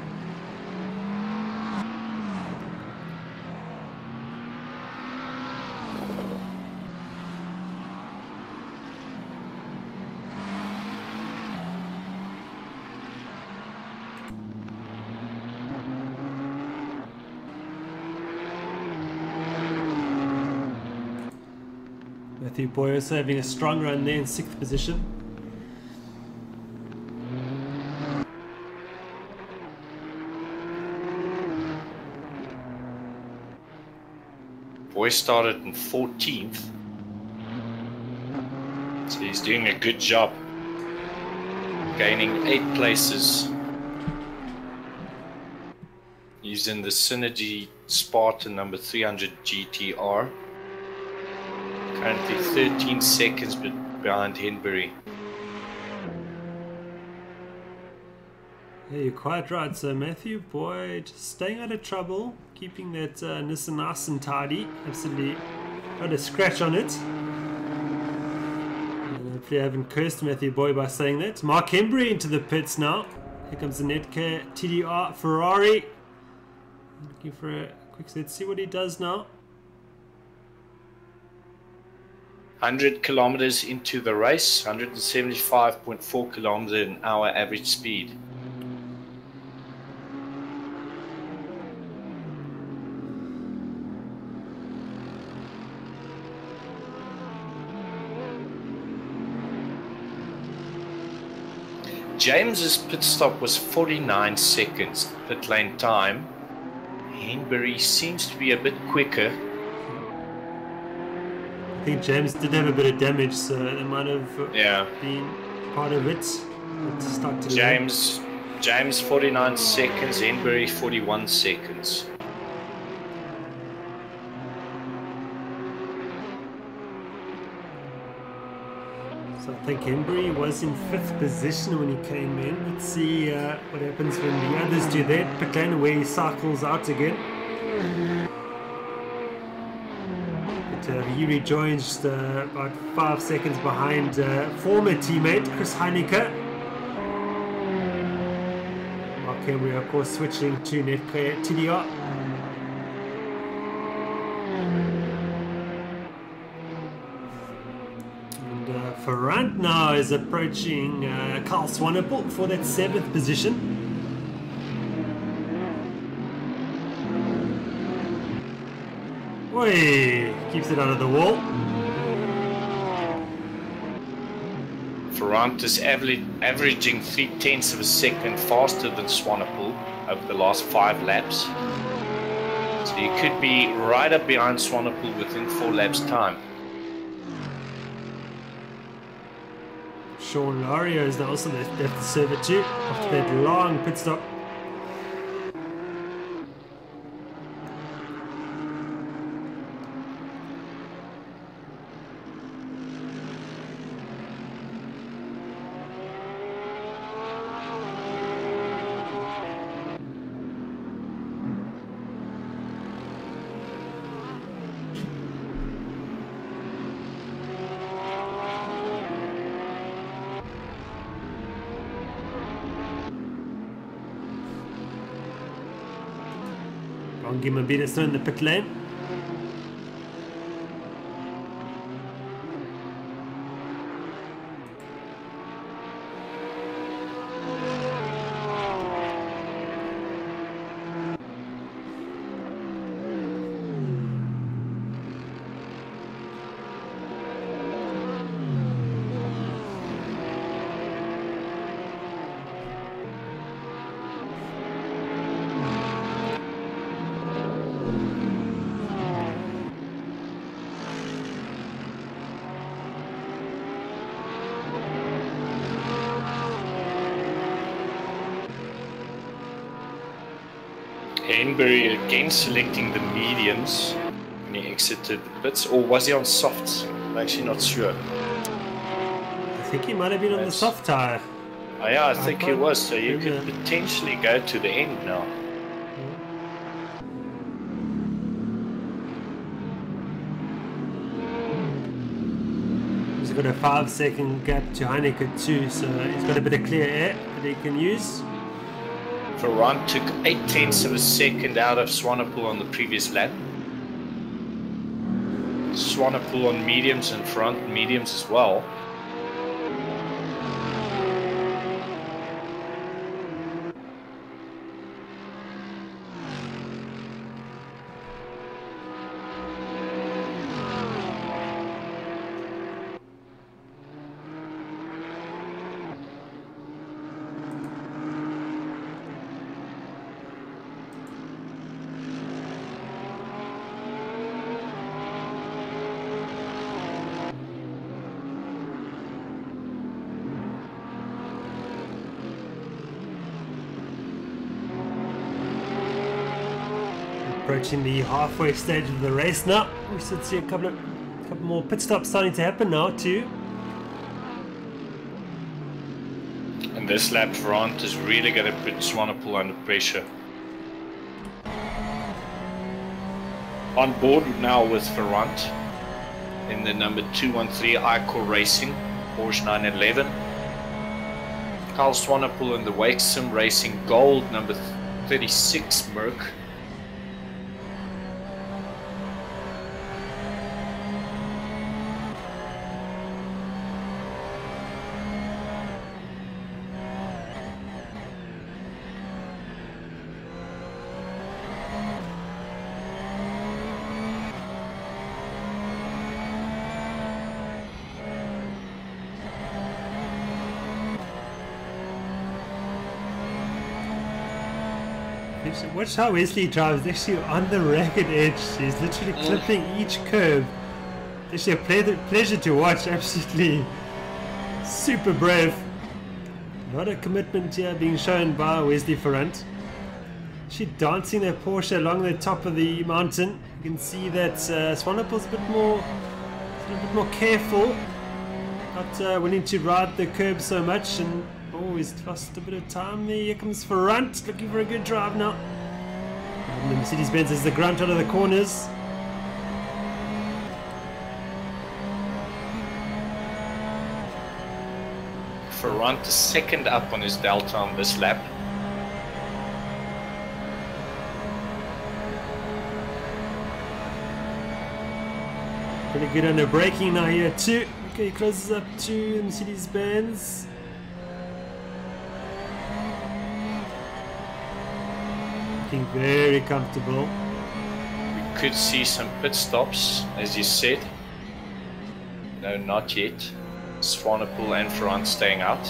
Matthew Boy also having a strong run there in 6th position. Boy started in 14th, so he's doing a good job, gaining 8 places. He's in the Synergy Spartan number 300 GTR. Currently 13 seconds behind Henbury. Yeah, you're quite right. So Matthew Boyd staying out of trouble, keeping that Nissan nice and tidy. Absolutely not a scratch on it. And hopefully I haven't cursed Matthew Boyd by saying that. Mark Henbury into the pits now. Here comes the Netcar TDR Ferrari. Looking for a quick set. See what he does now. 100 kilometers into the race, 175.4 kilometers an hour average speed. James's pit stop was 49 seconds pit lane time. Henbury seems to be a bit quicker. I think James did have a bit of damage, so it might have been part of it. James 49 seconds, Henbury 41 seconds. So I think Henbury was in 5th position when he came in. Let's see what happens when the others do that. Pit lane where he cycles out again. He rejoins about 5 seconds behind former teammate Chris Heineke. Mark Henry, of course, switching to Netcar TDR. And Ferrand now is approaching Carl Swanepoel for that 7th position. Oi, keeps it out of the wall. Ferrand is averaging 0.3 of a second faster than Swanepoel over the last 5 laps. So he could be right up behind Swanepoel within 4 laps time. Sean Lario is now also left the server too after that long pit stop. Gimabina still in the pit lane. Henbury again selecting the mediums when he exited the pits, or was he on softs? I'm actually not sure. I think he might have been on the soft tyre. Oh yeah, I think he was, so you could potentially go to the end now. he's got a 5-second gap to Heenop too, so he's got a bit of clear air that he can use. Ferrand took 0.8 of a second out of Swanepoel on the previous lap. Swanepoel on mediums and Ferrand mediums as well. Approaching the halfway stage of the race now. We should see a couple more pit stops starting to happen now too. And this lap, Ferrand is really going to put Swanepoel under pressure. On board now with Ferrand in the number 213 iCore Racing Porsche 911. Kyle Swanepoel in the Wake Sim Racing Gold number 36 Merc. Watch how Wesley drives, actually on the ragged edge. He's literally clipping each curve. Actually a pleasure to watch, absolutely super brave. A lot of commitment here being shown by Wesley Ferrand. She dancing their Porsche along the top of the mountain. You can see that Swanepoel's a bit more careful, not willing to ride the curb so much, and he's lost a bit of time there. Here comes Ferrand, looking for a good drive now. And the Mercedes-Benz is the grunt out of the corners. Ferrand is second up on his delta on this lap. Pretty good under braking now here too. Okay, he closes up to the Mercedes-Benz. Looking very comfortable. We could see some pit stops, as you said. No, not yet. Swanepoel and Ferrand staying out.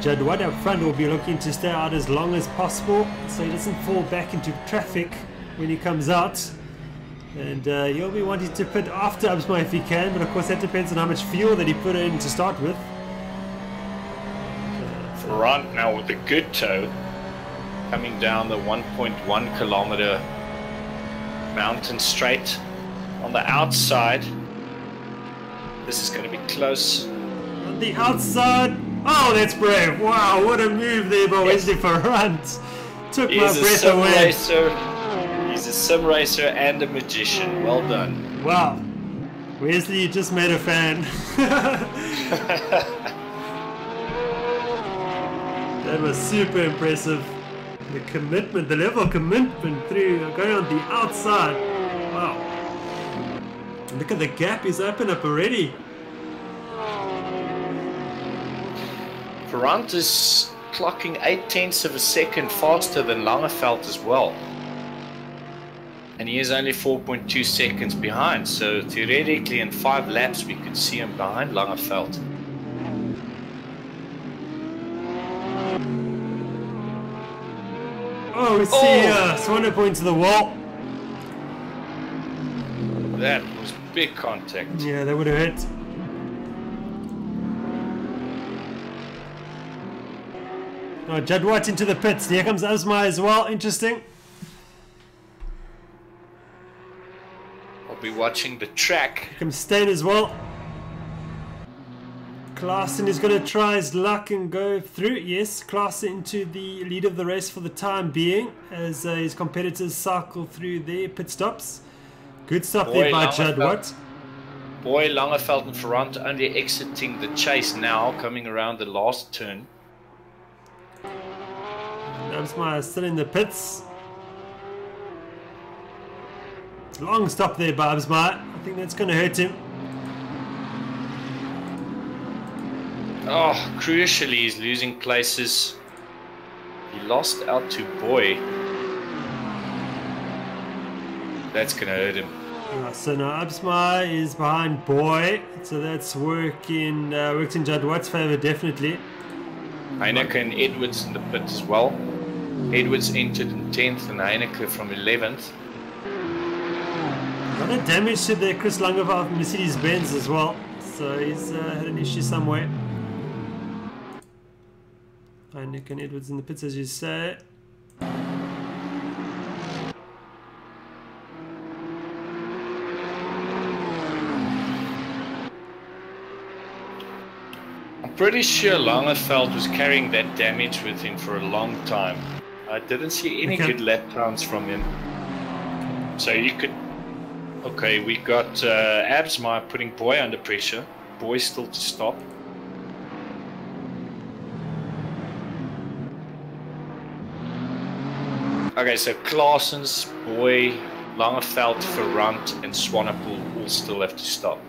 Judd White up front will be looking to stay out as long as possible so he doesn't fall back into traffic when he comes out. And he'll be wanting to pit after Upsma if he can, but of course that depends on how much fuel that he put in to start with. Ferrand now with a good toe, coming down the 1.1 kilometer mountain straight on the outside. This is going to be close. On the outside. Oh, that's brave. Wow, what a move there by Wesley Ferrand. Took my breath away. He's a sim racer and a magician. Well done. Wow. Wesley, you just made a fan. That was super impressive. The commitment, the level of commitment through going on the outside. Wow. Look at the gap, he's opened up already. Ferrand is clocking 0.8 of a second faster than Langeveld as well. And he is only 4.2 seconds behind, so theoretically in 5 laps we could see him behind Langeveld. Oh, we see Swanepoel into the wall. That was big contact. Yeah, that would have hit. Oh, Judd White into the pits. Here comes Asma as well. Interesting. I'll be watching the track. Here comes Stain as well. Klaassen is going to try his luck and go through. Yes, Klaassen into the lead of the race for the time being as his competitors cycle through their pit stops. Good stop there by Judd White. Boy, Langeveld and Ferrand only exiting the chase now, coming around the last turn. Absma still in the pits. Long stop there by Absma. I think that's going to hurt him. Oh, crucially, he's losing places. He lost out to Boy. That's going to hurt him. So now Absma is behind Boy. So that's works in Judd Watt's favour, definitely. Heineke and Edwards in the pit as well. Edwards entered in 10th and Heineke from 11th. A lot of damage to the Chris Langeveld Mercedes-Benz as well. So he's had an issue somewhere. Heineke and Edwards in the pits, as you say. I'm pretty sure Langeveld was carrying that damage with him for a long time. I didn't see any good lap times from him. So you could... Okay, we got Absma putting Boy under pressure. Boy still to stop. Okay, so Claessens, Boy, Langeveld, Ferrand and Swanepoel all still have to stop.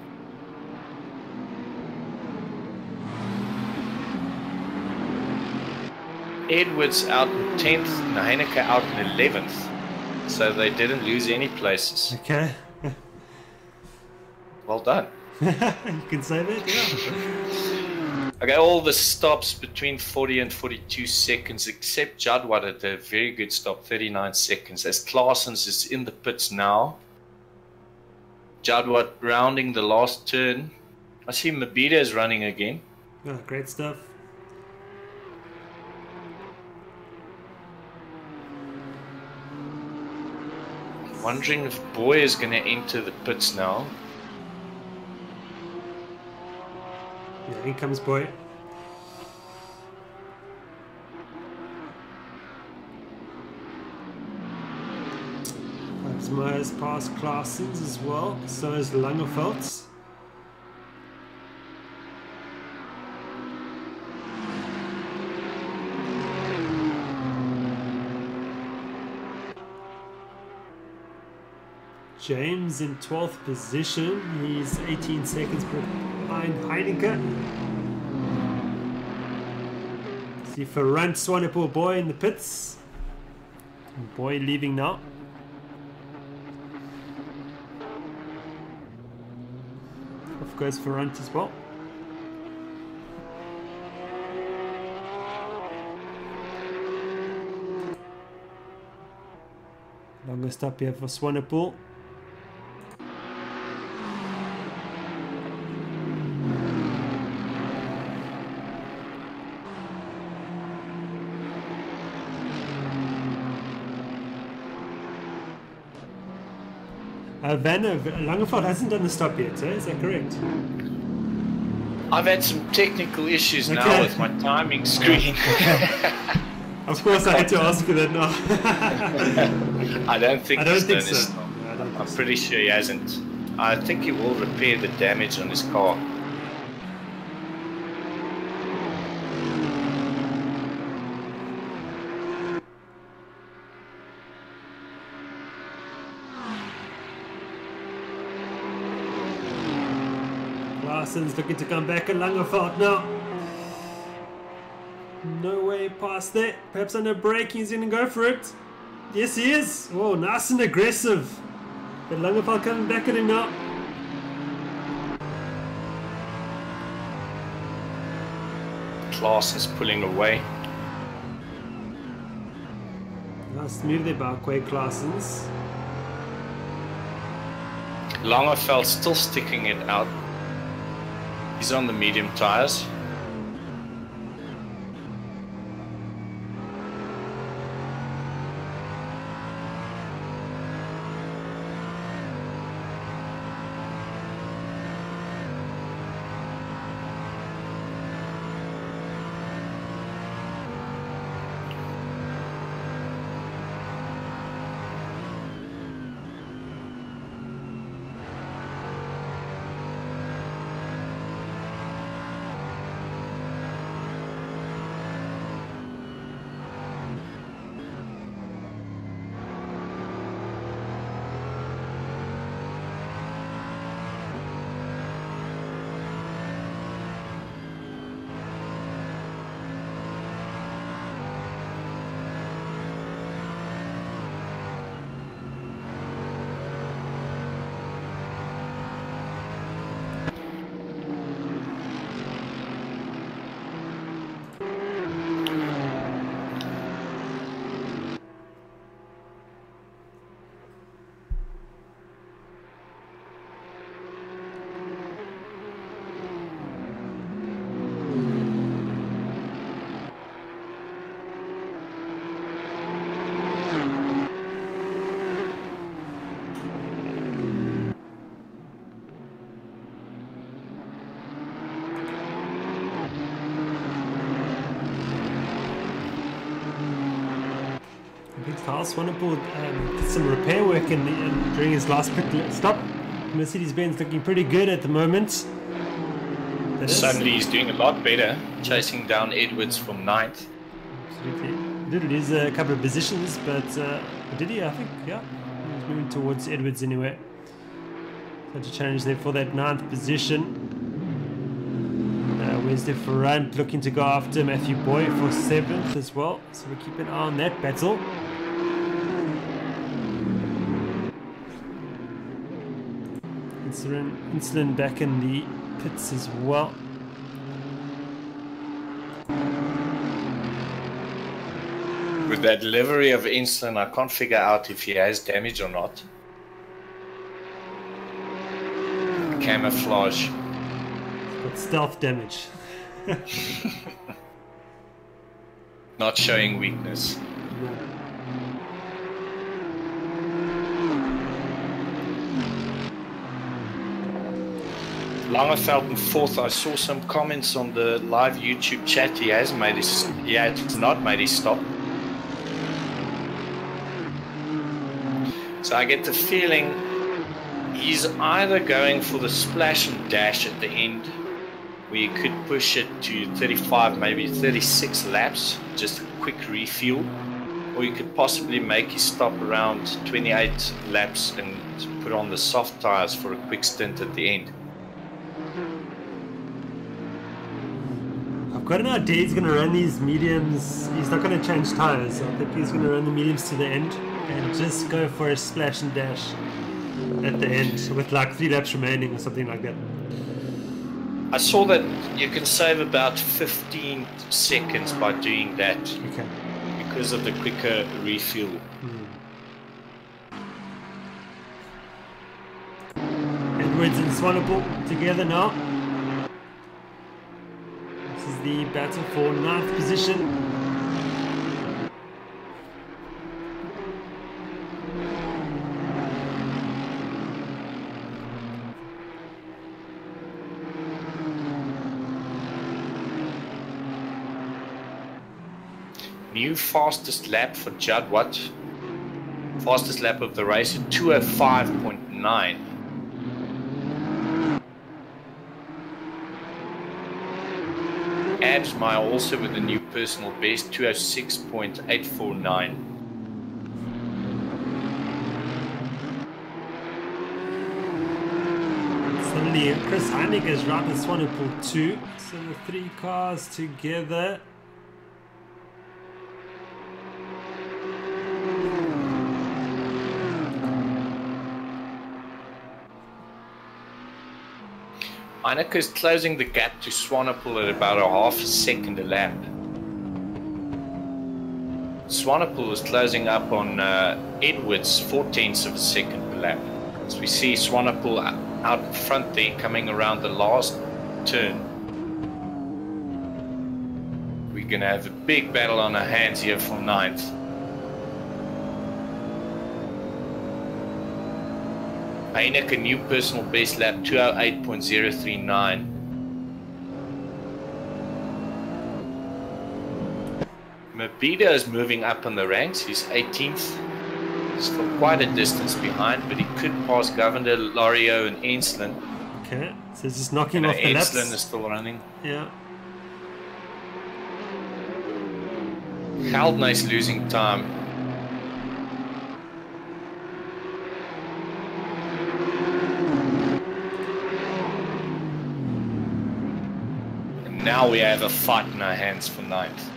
Edwards out in 10th and Heineke out in 11th. So they didn't lose any places. Okay. Well done. You can say that, yeah. Okay, all the stops between 40 and 42 seconds, except Jadwat at a very good stop, 39 seconds. As Claessens is in the pits now. Jadwat rounding the last turn. I see Mabida is running again. Oh, great stuff. Wondering if Boy is going to enter the pits now. Yeah, here comes Boy. Absma has passed Claessens as well, so is Langeveld. James in 12th position. He's 18 seconds behind Heineke. See Ferrand, Swanepoel, Boy in the pits. Boy leaving now. Off goes Ferrand as well. Longest up here for Swanepoel. Werner, Langeveld hasn't done the stop yet, is that correct? I've had some technical issues now with my timing screen. Of course I had to ask you that now. I don't think so. I'm pretty sure he hasn't. I think he will repair the damage on his car. Claessen's looking to come back at Langeveld now. No way past that. Perhaps under braking he's going to go for it. Yes, he is. Oh, nice and aggressive. But Langeveld coming back at him now. Claessen's pulling away. Nice move there by Claessen's. Langeveld still sticking it out. He's on the medium tyres. Carl Swanepoel did some repair work during his last pit stop. Mercedes-Benz looking pretty good at the moment. Suddenly he's doing a lot better, chasing down Edwards from 9th. Absolutely. Did lose a couple of positions, but did he? I think, yeah. He was moving towards Edwards anyway. Such a challenge there for that 9th position. Where's the front looking to go after Matthew Boy for 7th as well. So we'll keep an eye on that battle. Insulin back in the pits as well. With that livery of Insulin, I can't figure out if he has damage or not. Camouflage. It's got stealth damage. Not showing weakness. Langeveld in 4th. I saw some comments on the live YouTube chat. He has not made his stop. So I get the feeling he's either going for the splash and dash at the end, where you could push it to 35, maybe 36 laps, just a quick refuel, or you could possibly make his stop around 28 laps and put on the soft tires for a quick stint at the end. I've got an idea he's going to run these mediums. He's not going to change tires. I think he's going to run the mediums to the end and just go for a splash and dash at the end with like 3 laps remaining or something like that. I saw that you can save about 15 seconds by doing that. Okay. Because of the quicker refuel. Edwards and Swanepoel together now. This is the battle for 9th position. New fastest lap for Judd Watt. Fastest lap of the race at 2:05.9. Absmeyer also with a new personal best, 2:06.849. Suddenly Chris Heenop is right at Swanepoel too. So the 3 cars together. Heenop is closing the gap to Swanepoel at about a half a second a lap. Swanepoel is closing up on Edwards 4/10 of a second per lap. As we see Swanepoel out in front there coming around the last turn. We're going to have a big battle on our hands here for 9th. Heenop a new personal best lap, 2:08.039. Mabida is moving up on the ranks. He's 18th. Still quite a distance behind, but he could pass Governor, Lorio, and Enslin. Okay, so he's just knocking off the laps. Enslin is still running. Yeah. Holden is losing time. And now we have a fight in our hands for 9th.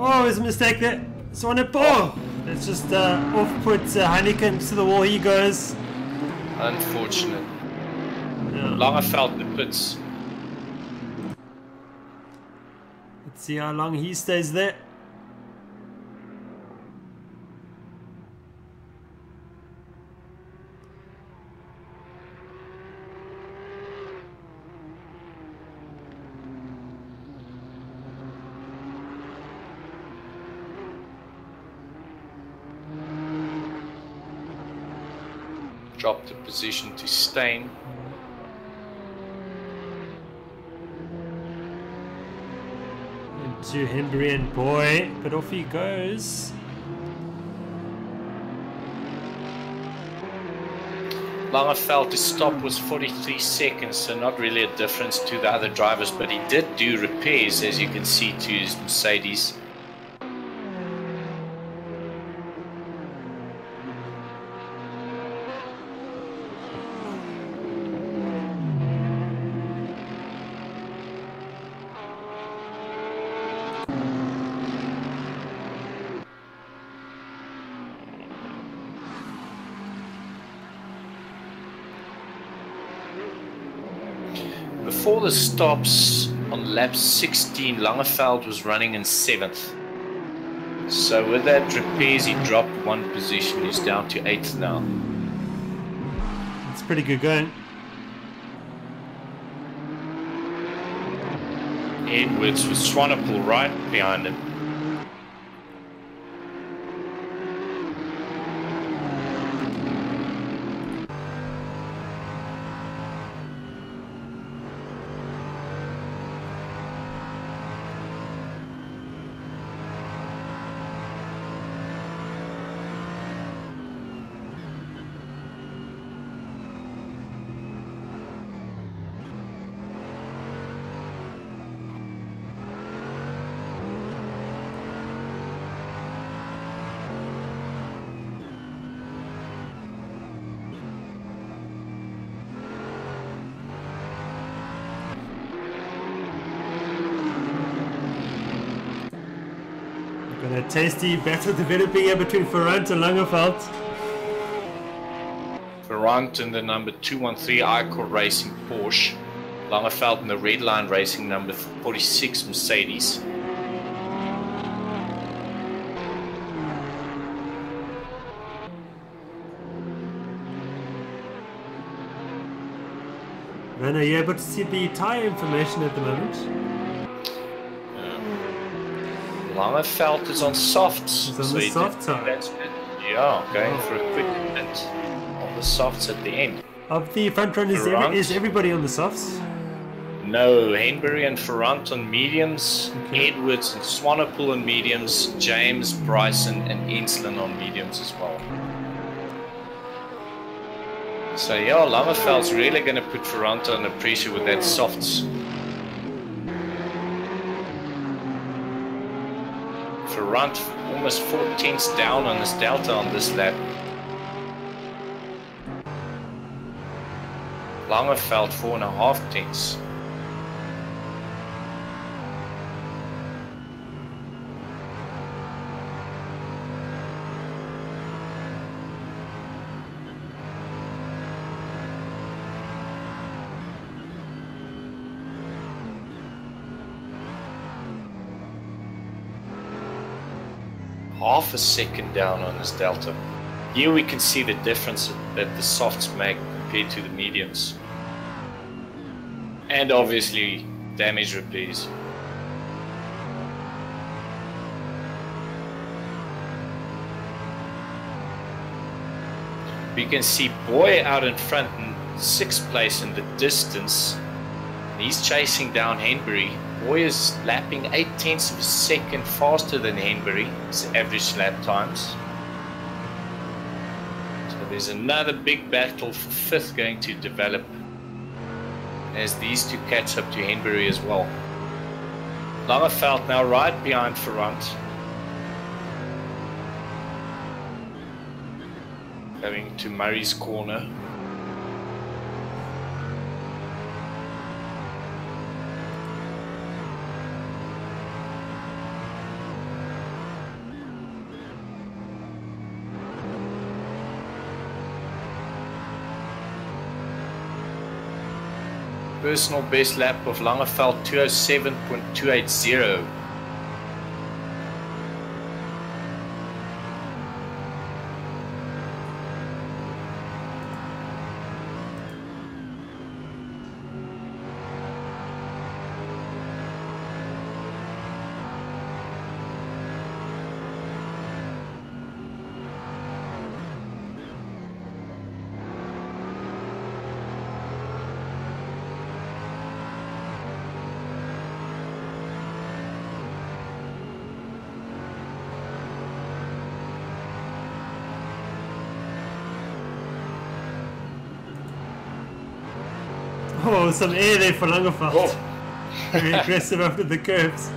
Oh, there's a mistake there. Swanepoel. Let's just off-put Heineken to the wall. He goes. Unfortunate. Yeah. Langeveld the pits. Let's see how long he stays there. dropped a position to Steyn. Into Henbury and Boy, but off he goes. Langeveld's stop was 43 seconds, so not really a difference to the other drivers, but he did do repairs, as you can see, to his Mercedes. Before the stops on lap 16, Langeveld was running in 7th. So with that repairs, he dropped 1 position. He's down to 8th now. It's pretty good going. Edwards with Swanepoel right behind him. Got a tasty battle developing here between Ferrand and Langeveld. Ferrand in the number 213 Icor Racing Porsche. Langeveld in the Red Line Racing number 46 Mercedes. Werner, are you able to see the tyre information at the moment? Langeveld is on softs. It's on the soft side. That's good. Yeah, going for a quick hit on the softs at the end. Of the front run, is everybody on the softs? No, Henbury and Ferrand on mediums, okay. Edwards and Swanepoel on mediums, James, Bryson and Ensslin on mediums as well. So yeah, Langeveld's really going to put Ferrand under pressure with that softs. Ferrand almost 4 tenths down on his delta on this lap. Langeveld 4.5 tenths. Half a second down on his delta. Here we can see the difference that the softs make compared to the mediums. And obviously damage repairs. We can see Boy out in front in 6th place in the distance. He's chasing down Henbury. Boy is lapping 8 tenths of a second faster than Henbury, his average lap times. So there's another big battle for 5th going to develop as these two catch up to Henbury as well. Langeveld now right behind Ferrand. Going to Murray's corner. Personal best lap of Langeveld 207.280. Oh, some air there for Langefeld. Oh. Very aggressive after the curves.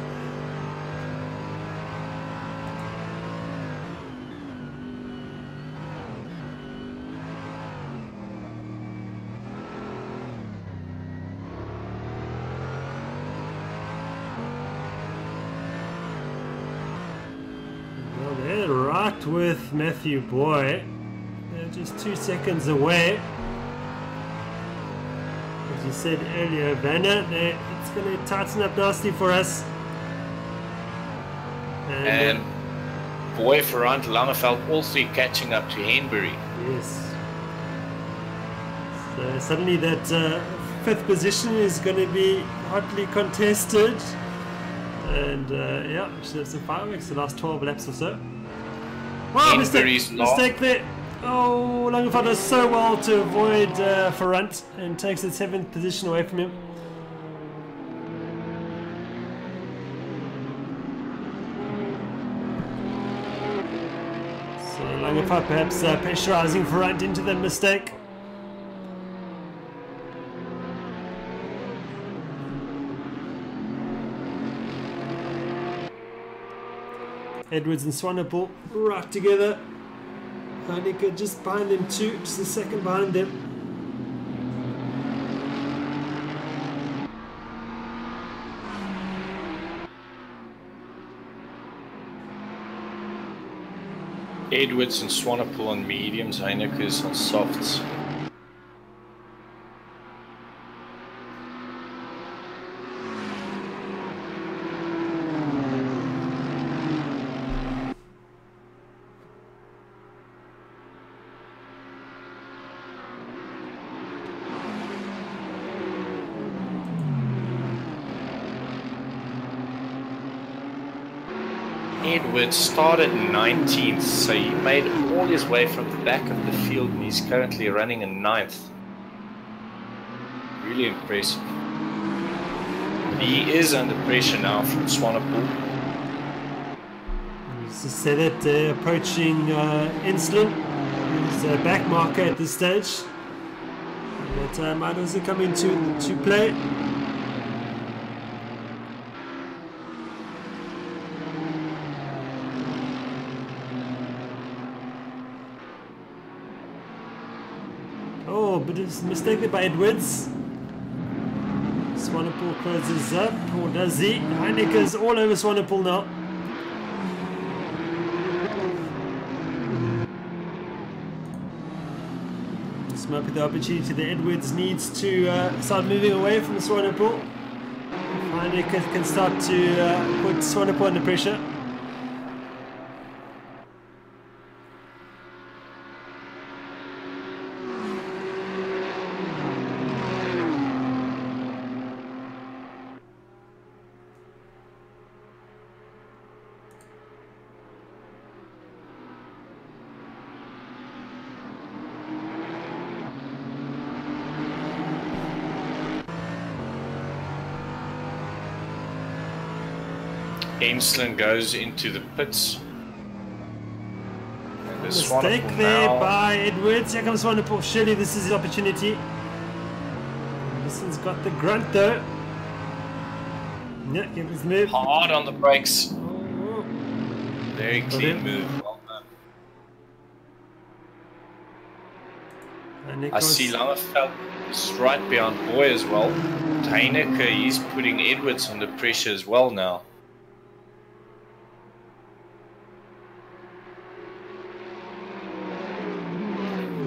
Well, they're right with Matthew Boy. They're just 2 seconds away. As you said earlier, Werner, it's going to tighten up nicely for us. And Boy, Ferrand, Langefeld, all three catching up to Henbury. Yes. So suddenly that 5th position is going to be hotly contested. And yeah, should have some fireworks the last 12 laps or so. Wow, mistake there. Oh, Langefeld does so well to avoid Ferrand and takes the 7th position away from him. So Langefeld perhaps pressurizing Ferrand into the mistake. Edwards and Swanepoel right together. Heineke just behind them too, just a second behind them. Edwards and Swanepoel on mediums, Heineke's on softs. Edwards started 19th, so he made all his way from the back of the field and he's currently running in 9th. Really impressive. He is under pressure now from Swanepoel. As I said it, approaching Insulin, who's a back marker at this stage. But might also come into play. Oh, but it's mistaken by Edwards. Swanepoel closes up, or does he? Heineke's all over Swanepoel now. This might be the opportunity that Edwards needs to start moving away from Swanepoel. Heineke can start to put Swanepoel under pressure. Enslin goes into the pits. And Mistake there by Edwards. Here comes Swanepoel. Surely this is his opportunity. This one's got the grunt though. Yeah, give his move. Hard on the brakes. Oh. Very clean move. Well done. I see Langefeld is right behind Boy as well. Heineke, he's putting Edwards under pressure as well now.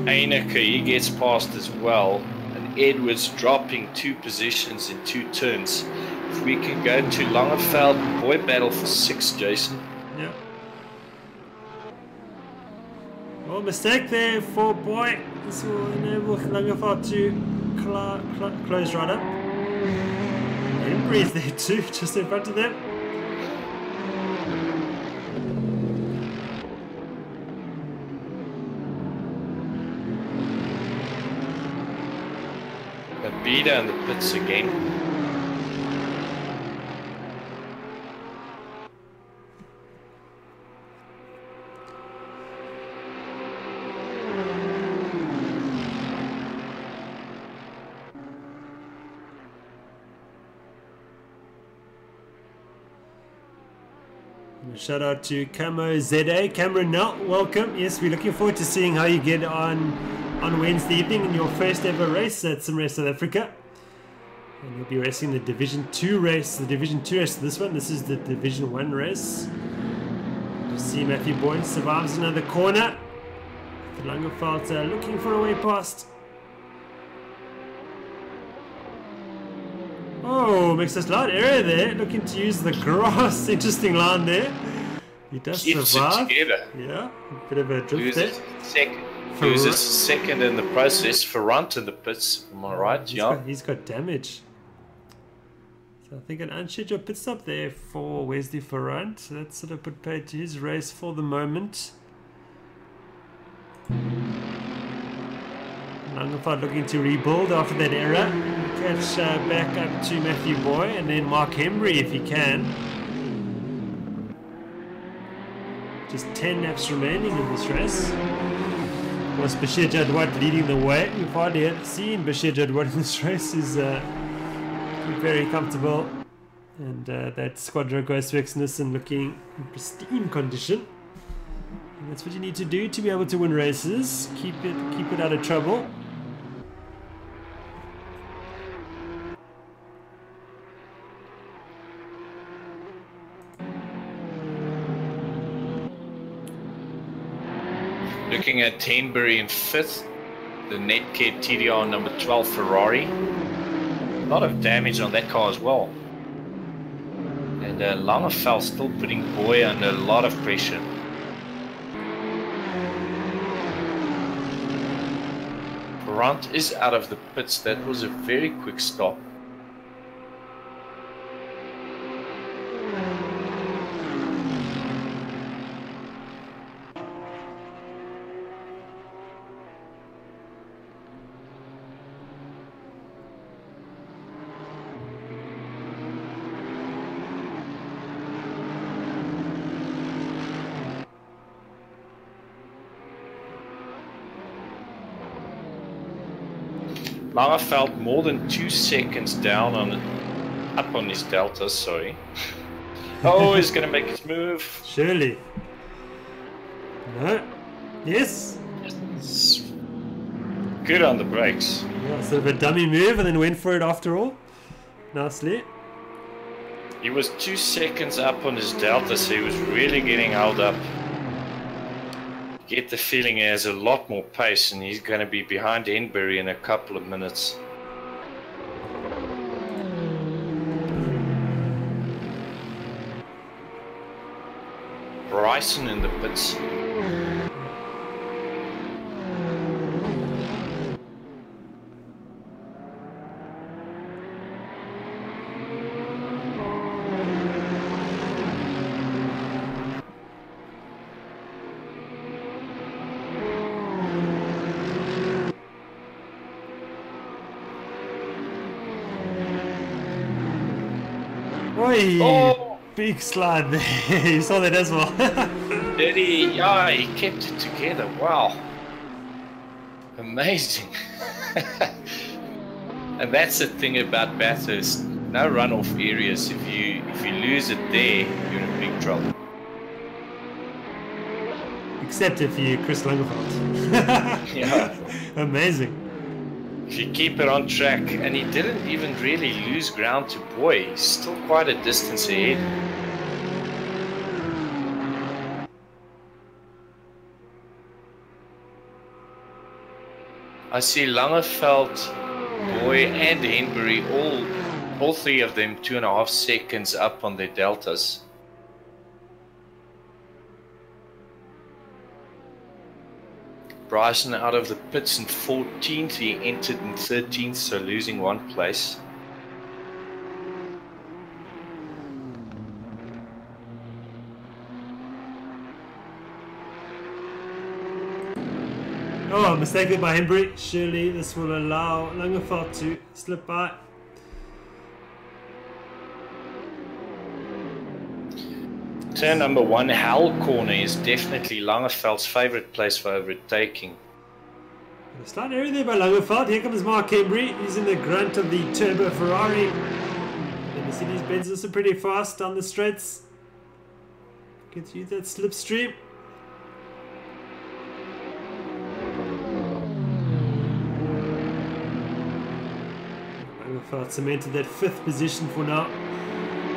Heineke, he gets past as well, and Edwards dropping 2 positions in 2 turns. If we can go to Langefeld, Boy battle for 6, Jason. Yeah. Well, mistake there for Boy. This will enable Langefeld to close right up. Embree's there too, just in front of them. Bida in the pits again. Shout out to Camo ZA, Cameron Nell, welcome. Yes, we're looking forward to seeing how you get on Wednesday evening in your first ever race at SimRace South Africa. And you'll be racing the Division 2 race. The Division 2 race, this is the Division 1 race. Just see Matthew Boyne survives another corner. The Langerveld looking for a way past. Oh, makes a slight error there. Looking to use the grass. Interesting line there. He does survive. Yeah, a bit of a drift there. Loses second in the process. Ferrant in the pits. Am I right? He's got damage. So I think an unscheduled pit stop there for Wesley Ferrant. So that's sort of put paid to his race for the moment. Langerveld looking to rebuild after that error. Catch back up to Matthew Boy and then Mark Hembry if he can. Just 10 laps remaining in this race. Of course, Bashir Jadwat leading the way. We've hardly seen Bashir Jadwat in this race. He's very comfortable. And that Squadra Ghost Rex Nissan looking in pristine condition. And that's what you need to do to be able to win races. Keep it out of trouble. Looking at Tenbury in 5th, the Netcare TDR number 12 Ferrari. A lot of damage on that car as well. And Langerveld still putting Boy under a lot of pressure. Ferrant is out of the pits. That was a very quick stop. Langerveld more than 2 seconds down up on his delta, sorry. Oh, he's going to make his move. Surely. No. Yes. Good on the brakes. Yeah, sort of a dummy move and then went for it after all. Nicely. He was 2 seconds up on his delta, so he was really getting held up. Get the feeling he has a lot more pace and he's going to be behind Enbury in a couple of minutes. Bryson in the pits. Oh, big slide there. You saw that as well. Did he? Yeah, he kept it together. Wow. Amazing. And that's the thing about Bathurst. No runoff areas. If you lose it there, you're in big trouble. Except if you Chris Langerveld. Yeah. Amazing. If you keep it on track, and he didn't even really lose ground to Boy, he's still quite a distance ahead. I see Langerveld, Boy and Henbury, all three of them 2.5 seconds up on their deltas. Bryson out of the pits in 14th, he entered in 13th, so losing 1 place. Oh, mistake by Henbury. Surely this will allow Langerveld to slip by. Turn number 1, Hell Corner, is definitely Langerveld's favourite place for overtaking. A slight error there by Langerveld. Here comes Mark Hembry. He's in the grunt of the Turbo Ferrari. The Mercedes-Benz is pretty fast down the straights. Get through that slipstream. Langeveld cemented that 5th position for now.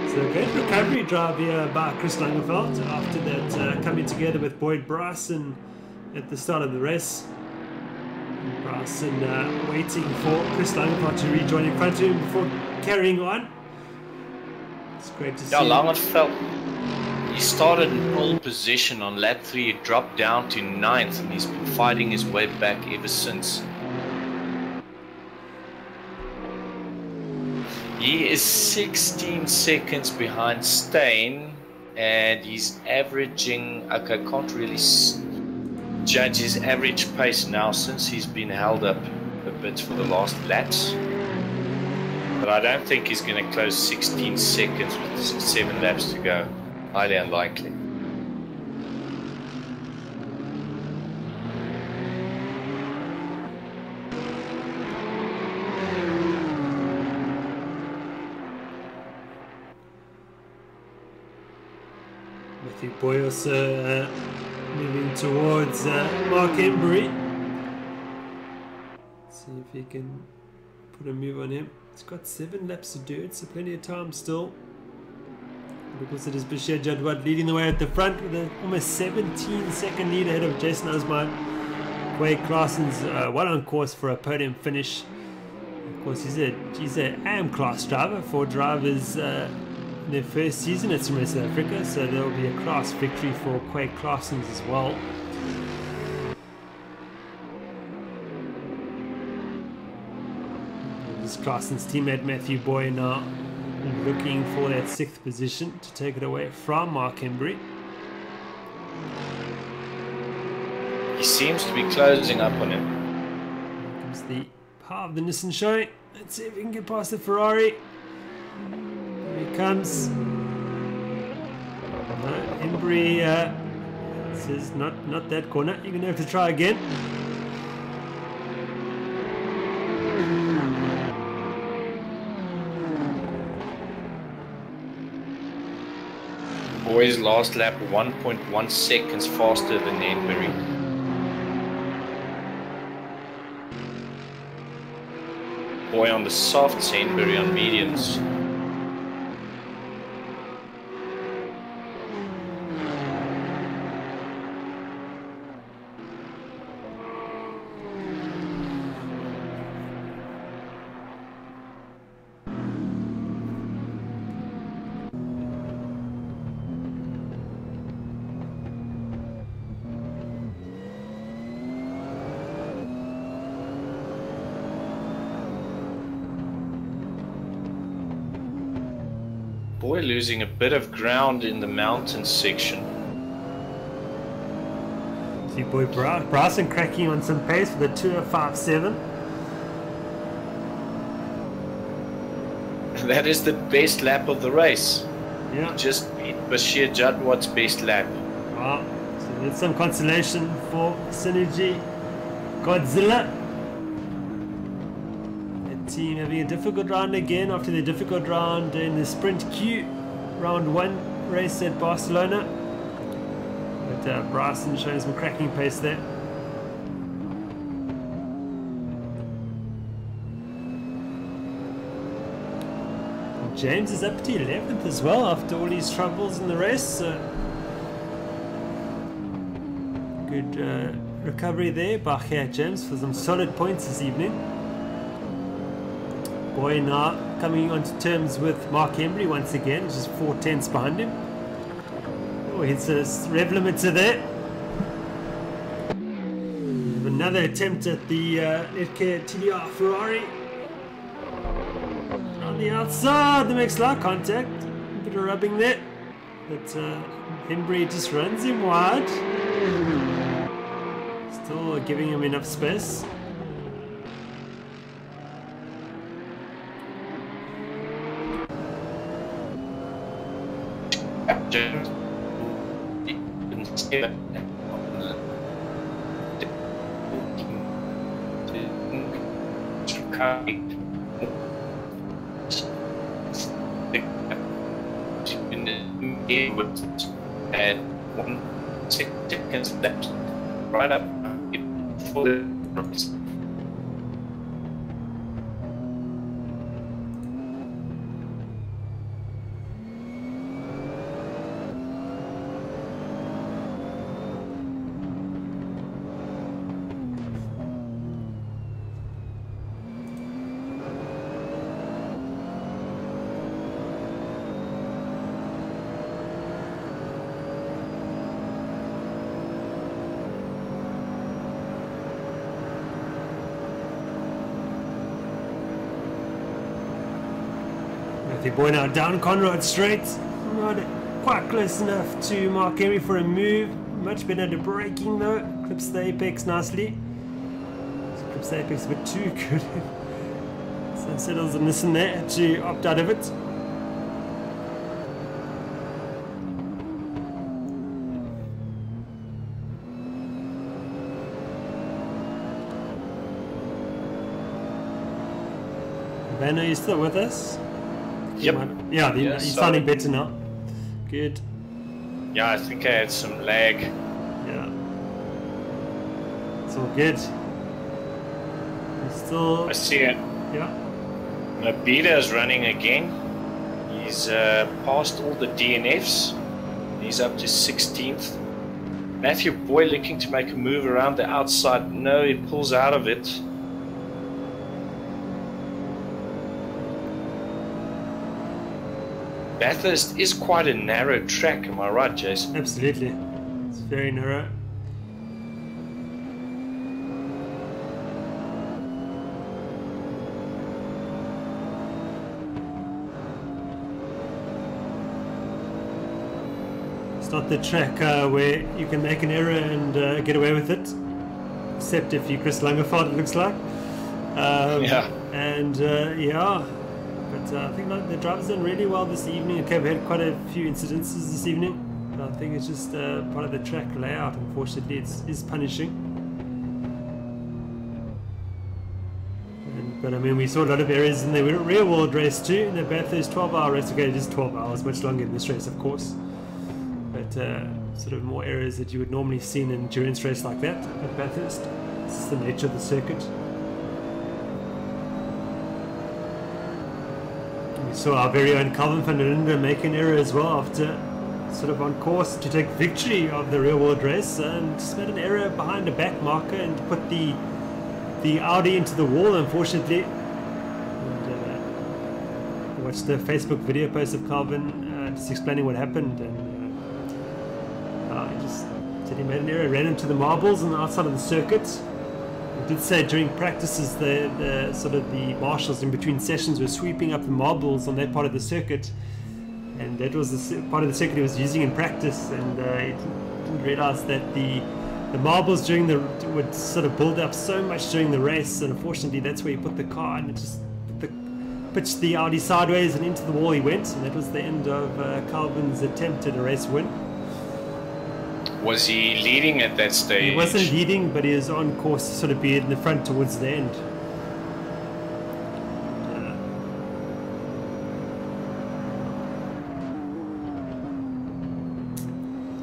So a great recovery drive here by Chris Langeveld after that coming together with Boyd Bryson at the start of the race. Bryson waiting for Chris Langeveld to rejoin in front of him before carrying on. It's great to see. Langeveld, he started in pole position on lap 3, he dropped down to 9th, and he's been fighting his way back ever since. He is 16 seconds behind Steyn, and he's averaging, okay, I can't really judge his average pace now since he's been held up a bit for the last laps. But I don't think he's going to close 16 seconds with 7 laps to go. Highly unlikely. Matthew Boyos moving towards Mark Embry. See if he can put a move on him. He's got 7 laps to do it, so plenty of time still. Because it is Bashir Jadwat leading the way at the front with an almost 17-second lead ahead of Jason Osman. Quay Claasen's well on course for a podium finish. Of course, he's a AM class driver for drivers in their first season at South Africa, so there will be a class victory for Quay Claasen's as well. This Claasen's teammate Matthew Boy now looking for that 6th position to take it away from Mark Embry. He seems to be closing up on him. Here comes the power of the Nissan showing. Let's see if we can get past the Ferrari. Here he comes. Embry says not that corner. You're going to have to try again. Boy's last lap 1.1 seconds faster than Embry. Boy on the softs, Embry on mediums. Boy losing a bit of ground in the mountain section. See Boy Bryson cracking on some pace with a 2:05.7. That is the best lap of the race. Yeah. Just beat Bashir Jadwat's best lap. Wow. So that's some consolation for Synergy Godzilla. Team having a difficult round again after the difficult round in the Sprint Q round 1 race at Barcelona. But Bryson showing some cracking pace there. And James is up to 11th as well after all his troubles in the race. So good recovery there by James for some solid points this evening. Boy now coming onto terms with Mark Embry once again, just 4 tenths behind him. Oh, it's a rev limiter there. Another attempt at the Netcare TDR Ferrari. On the outside, they make slight contact. A bit of rubbing there. But Embry just runs him wide. Still giving him enough space. at 1 seconds left, right up for the race. Matthew Boy now down Conrad straight. Not quite close enough to Mark Henry for a move. Much better at braking though. Clips the apex nicely. Clips the apex a bit too good. So settles on this and there to opt out of it. Werner, you still with us? Yep. Yeah, he's sounding better now. Good. Yeah, I think I had some lag. Yeah. It's all good. He's still... I see it. Yeah. Nabita is running again. He's passed all the DNFs. He's up to 16th. Matthew Boy looking to make a move around the outside. No, he pulls out of it. Bathurst is quite a narrow track, am I right, Jason? Absolutely. It's very narrow. It's not the track where you can make an error and get away with it. Except if you Chris Langerfeld, it looks like. Yeah. And yeah. But I think the drivers done really well this evening. Okay, we had quite a few incidences this evening. But I think it's just part of the track layout. Unfortunately, it is punishing. But I mean, we saw a lot of errors in the real world race too. In the Bathurst 12-hour race, okay, it is 12 hours, much longer in this race, of course. But sort of more errors that you would normally see in an endurance race like that at Bathurst. This is the nature of the circuit. We saw our very own Calvin van der Linde make an error as well after sort of on course to take victory of the real world race, and just made an error behind a back marker and put the Audi into the wall, unfortunately. And, I watched the Facebook video post of Calvin just explaining what happened, and he just said he made an error, ran into the marbles on the outside of the circuit. He did say during practices the sort of the marshals in between sessions were sweeping up the marbles on that part of the circuit, and that was the part of the circuit he was using in practice, and he didn't realize that the marbles during would sort of build up so much during the race, and unfortunately that's where he put the car, and it just pitched the Audi sideways and into the wall he went, and that was the end of Calvin's attempt at a race win. Was he leading at that stage? He wasn't leading, but he was on course to sort of be in the front towards the end.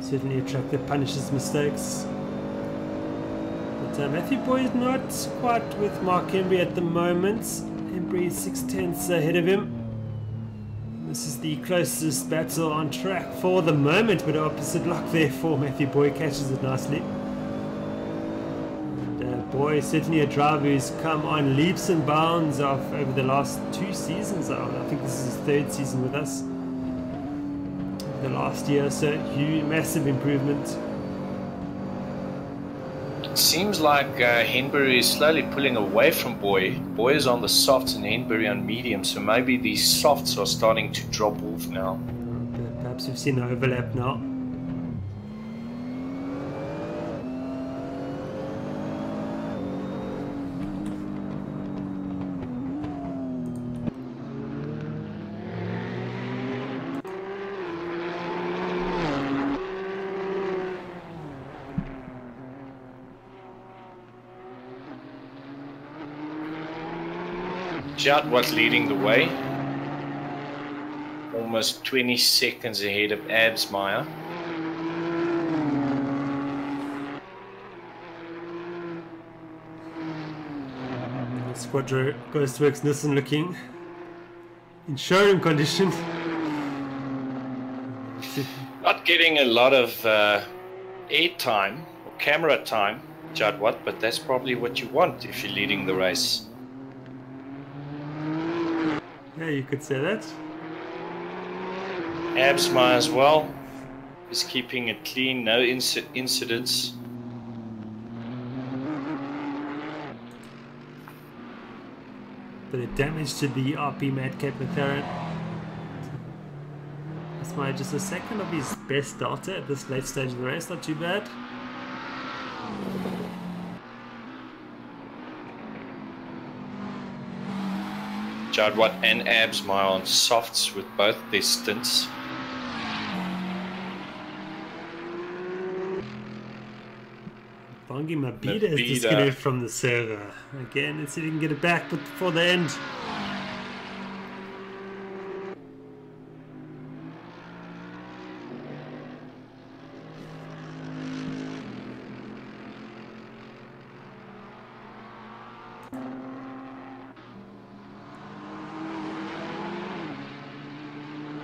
Certainly a track that punishes mistakes. But Matthew Boy is not quite with Mark Embry at the moment. Embry is 6/10 ahead of him. This is the closest battle on track for the moment, but opposite luck there for Matthew Boy, catches it nicely. And Boy is certainly a driver who's come on leaps and bounds over the last 2 seasons. I think this is his 3rd season with us. The last year, so huge, massive improvement. It seems like Henbury is slowly pulling away from Boy. Boy is on the softs and Henbury on medium, so maybe these softs are starting to drop off now. Perhaps we've seen an overlap now. Judd was leading the way, almost 20 seconds ahead of Absmeyer. Quattro Ghostworks Nissan looking in showroom condition. Not getting a lot of air time or camera time, Judd Watt, but that's probably what you want if you're leading the race. Yeah, you could say that. Absma as well is keeping it clean, no incidents. Bit of damage to the RP Madcap McLaren. That's my just a second of his best data at this late stage of the race, not too bad. Judd Watt and Absma on softs with both their stints. Bongi Mabida is disconnected from the server. Again, let's see if he can get it back before the end.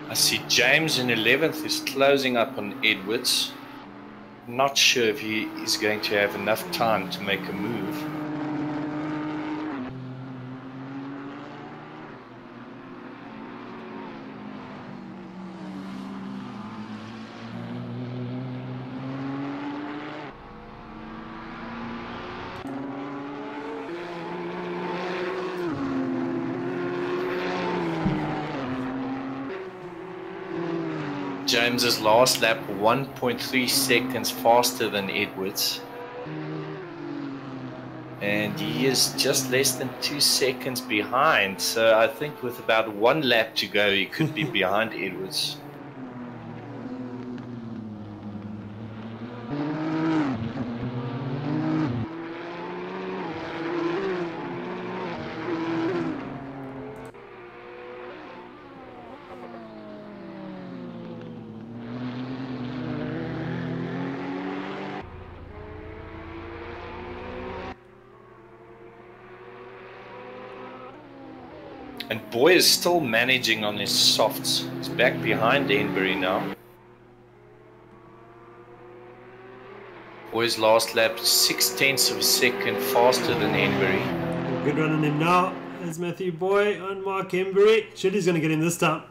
I see James in 11th is closing up on Edwards. Not sure if he is going to have enough time to make a move. James's last lap 1.3 seconds faster than Edwards, and he is just less than 2 seconds behind, so I think with about 1 lap to go he could be behind Edwards. And Boy is still managing on his softs. He's back behind Henbury now. Boy's last lap 0.6 of a second faster than Henbury. Good run on him now. There's Matthew Boy on Mark Henbury. Shitty's going to get him this time.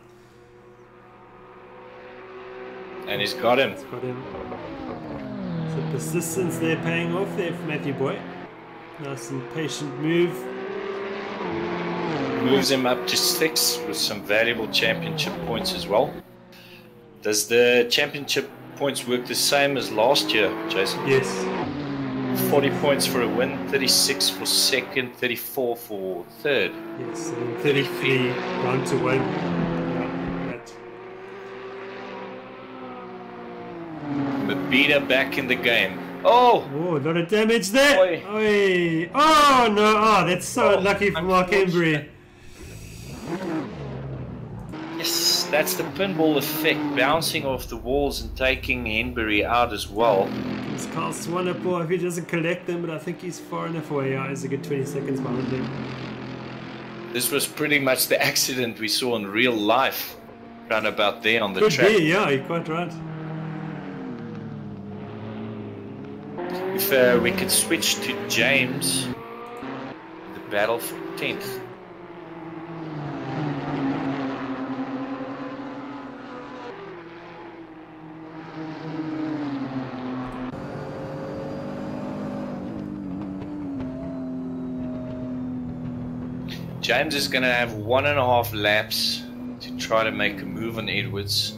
And he's got him. He's got him. So persistence there paying off there for Matthew Boy. Nice and patient move. Moves him up to 6 with some valuable championship points as well. Does the championship points work the same as last year, Jason? Yes. 40 points for a win, 36 for second, 34 for third. Yes, and then 33 round to 1. Yeah, that. Mabida back in the game. Oh! Oh, a lot of damage there. Oi. Oi. Oh, no. Oh, that's so unlucky for Mark Henbury. Yes, that's the pinball effect, bouncing off the walls and taking Henbury out as well. It's Carl Swanepoel if he doesn't collect them, but I think he's far enough away. Yeah, he's a good 20 seconds behind him. This was pretty much the accident we saw in real life, round about there on the Could track. be, yeah, you're quite right. If we could switch to James, the battle for 10th. James is going to have 1.5 laps to try to make a move on Edwards.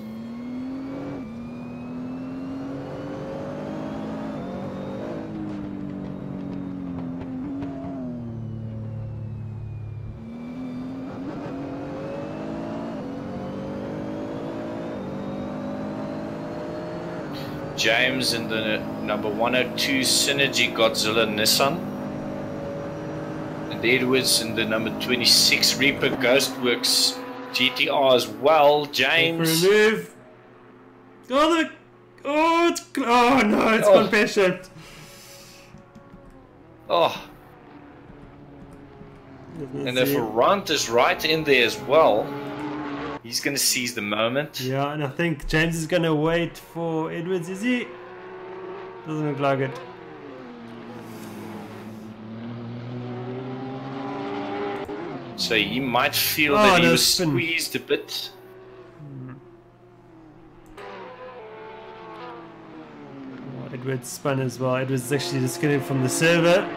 James in the number 102 Synergy Godzilla Nissan. And Edwards in the number 26 Reaper Ghostworks GTR as well. James. For a move. Oh, oh no, it's gone pear-shaped. Oh. And if Ferrand is right in there as well, he's going to seize the moment. Yeah, and I think James is going to wait for Edwards, is he? Doesn't look like it. So he might feel that he was squeezed a bit. Edwards spun as well. Edwards is actually disconnected from the server.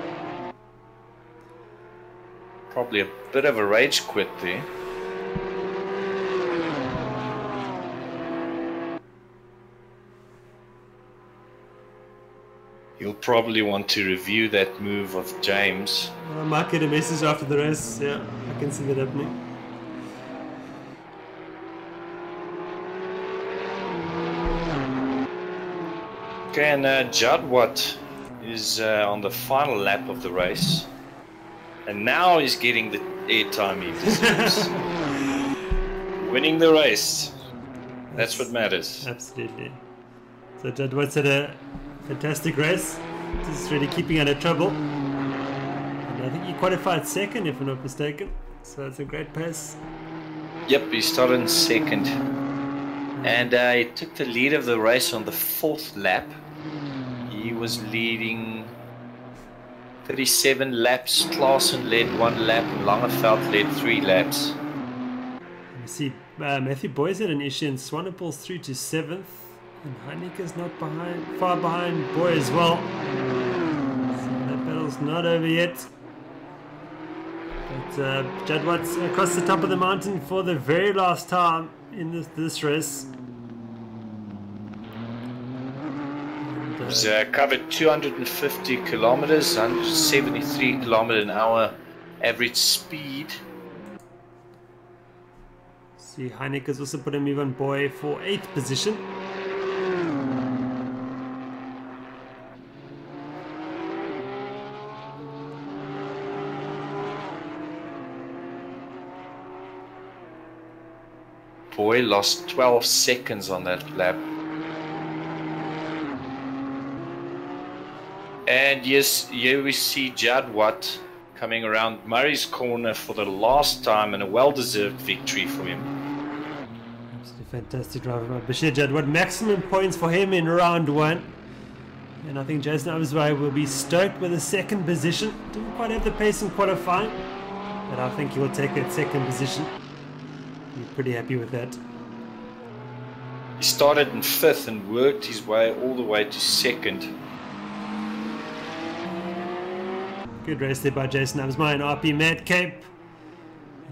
Probably a bit of a rage quit there. He'll probably want to review that move of James. I might get a message after the race. Yeah, I can see that happening. Okay, and Judd Watt is on the final lap of the race. And now he's getting the airtime he deserves. Winning the race. That's what matters. Absolutely. So Judd Watt's had a fantastic race. Just really keeping out of trouble. And I think he qualified second, if I'm not mistaken. So it's a great pace. Yep, he started in second. And he took the lead of the race on the 4th lap. He was leading 37 laps. Klaassen led 1 lap. And Langeveld led 3 laps. You see, Matthew Boy's had an issue, and Swanepoel's through to 7th. And Heineke's not far behind Boy as well. So that battle's not over yet. But Judd Watt's across the top of the mountain for the very last time in this race. He's covered 250 kilometers, 173 kilometer an hour average speed. See, Heineke's also put him even Boy for 8th position. Boy lost 12 seconds on that lap. And yes, here we see Judd Watt coming around Murray's corner for the last time, and a well-deserved victory for him. Absolutely fantastic driver by Bashir Judd Watt. Maximum points for him in round 1. And I think Jason Absway will be stoked with a 2nd position. Didn't quite have the pace in qualifying, but I think he'll take that 2nd position. Be pretty happy with that. He started in 5th and worked his way all the way to 2nd. Good race there by Jason Absma and RP Madcape.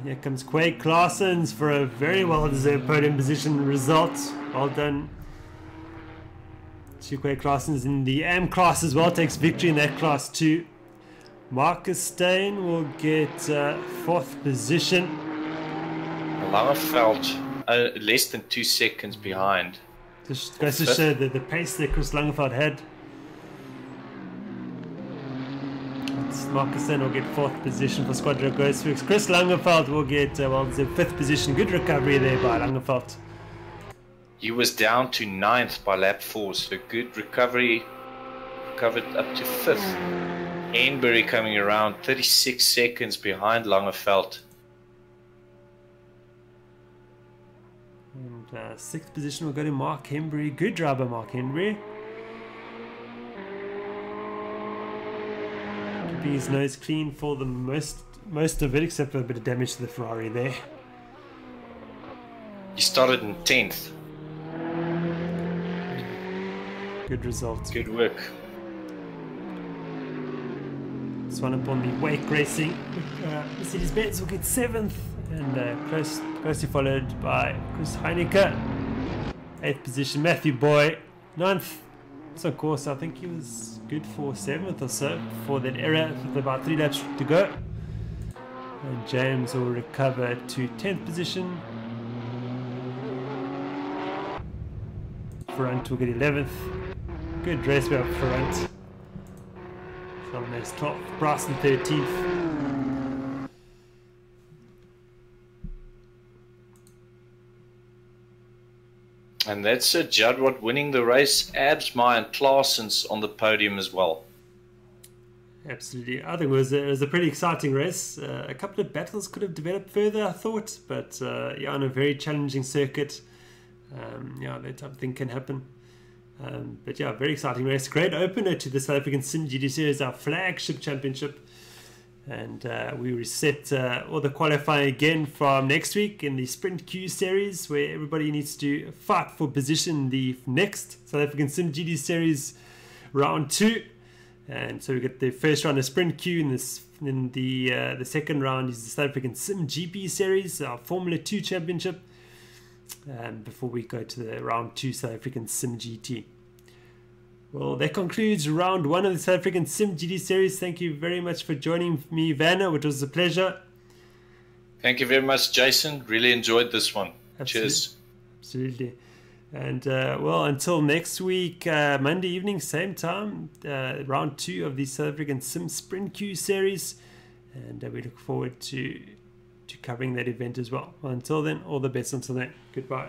Here comes Quay Klaassen for a very well-deserved podium position result. Well done to Quay Klaassen in the AM class as well. Takes victory in that class too. Marcus Steyn will get 4th position. Langeveld less than 2 seconds behind. Just goes to show the pace that Chris Langeveld had. Marcus Steyn will get 4th position for Squadra Ghostworks. Chris Langeveld will get the 5th position. Good recovery there by Langeveld. He was down to 9th by lap 4, so good recovery. Recovered up to 5th. Ainbury coming around 36 seconds behind Langeveld. And 6th position will go to Mark Hembury. Good driver, Mark Hembury. Keeping his nose clean for the most of it, except for a bit of damage to the Ferrari there. He started in 10th. Good result. Good work. This one up on the Wake Racing. Mercedes-Benz will get 7th, and closely followed by Chris Heineke. 8th position, Matthew Boy. 9th. So of course I think he was good for 7th or so before that error with about 3 laps to go. And James will recover to 10th position. Front will get 11th. Good race up front. Salmes 12th, Bryson 13th. And that's Judd Watt winning the race. Absma and Klaassen's on the podium as well. Absolutely. I think it was a pretty exciting race. A couple of battles could have developed further, I thought, but yeah, on a very challenging circuit, yeah, that type of thing can happen. But yeah, very exciting race. Great opener to the South African simGT Series, our flagship championship. And we reset all the qualifying again from next week in the Sprint Q Series, where everybody needs to fight for position in the next South African simGT Series round 2. And so we get the first round of Sprint Q, and the second round is the South African simGP Series, our Formula 2 championship, before we go to the round 2 South African simGT. Well, that concludes round 1 of the South African simGT Series. Thank you very much for joining me, Werner, which was a pleasure. Thank you very much, Jason. Really enjoyed this one. Absolutely. Cheers. Absolutely. And well, until next week, Monday evening, same time, round 2 of the South African Sim Sprint Q Series. And we look forward to covering that event as well. Until then, all the best until then. Goodbye.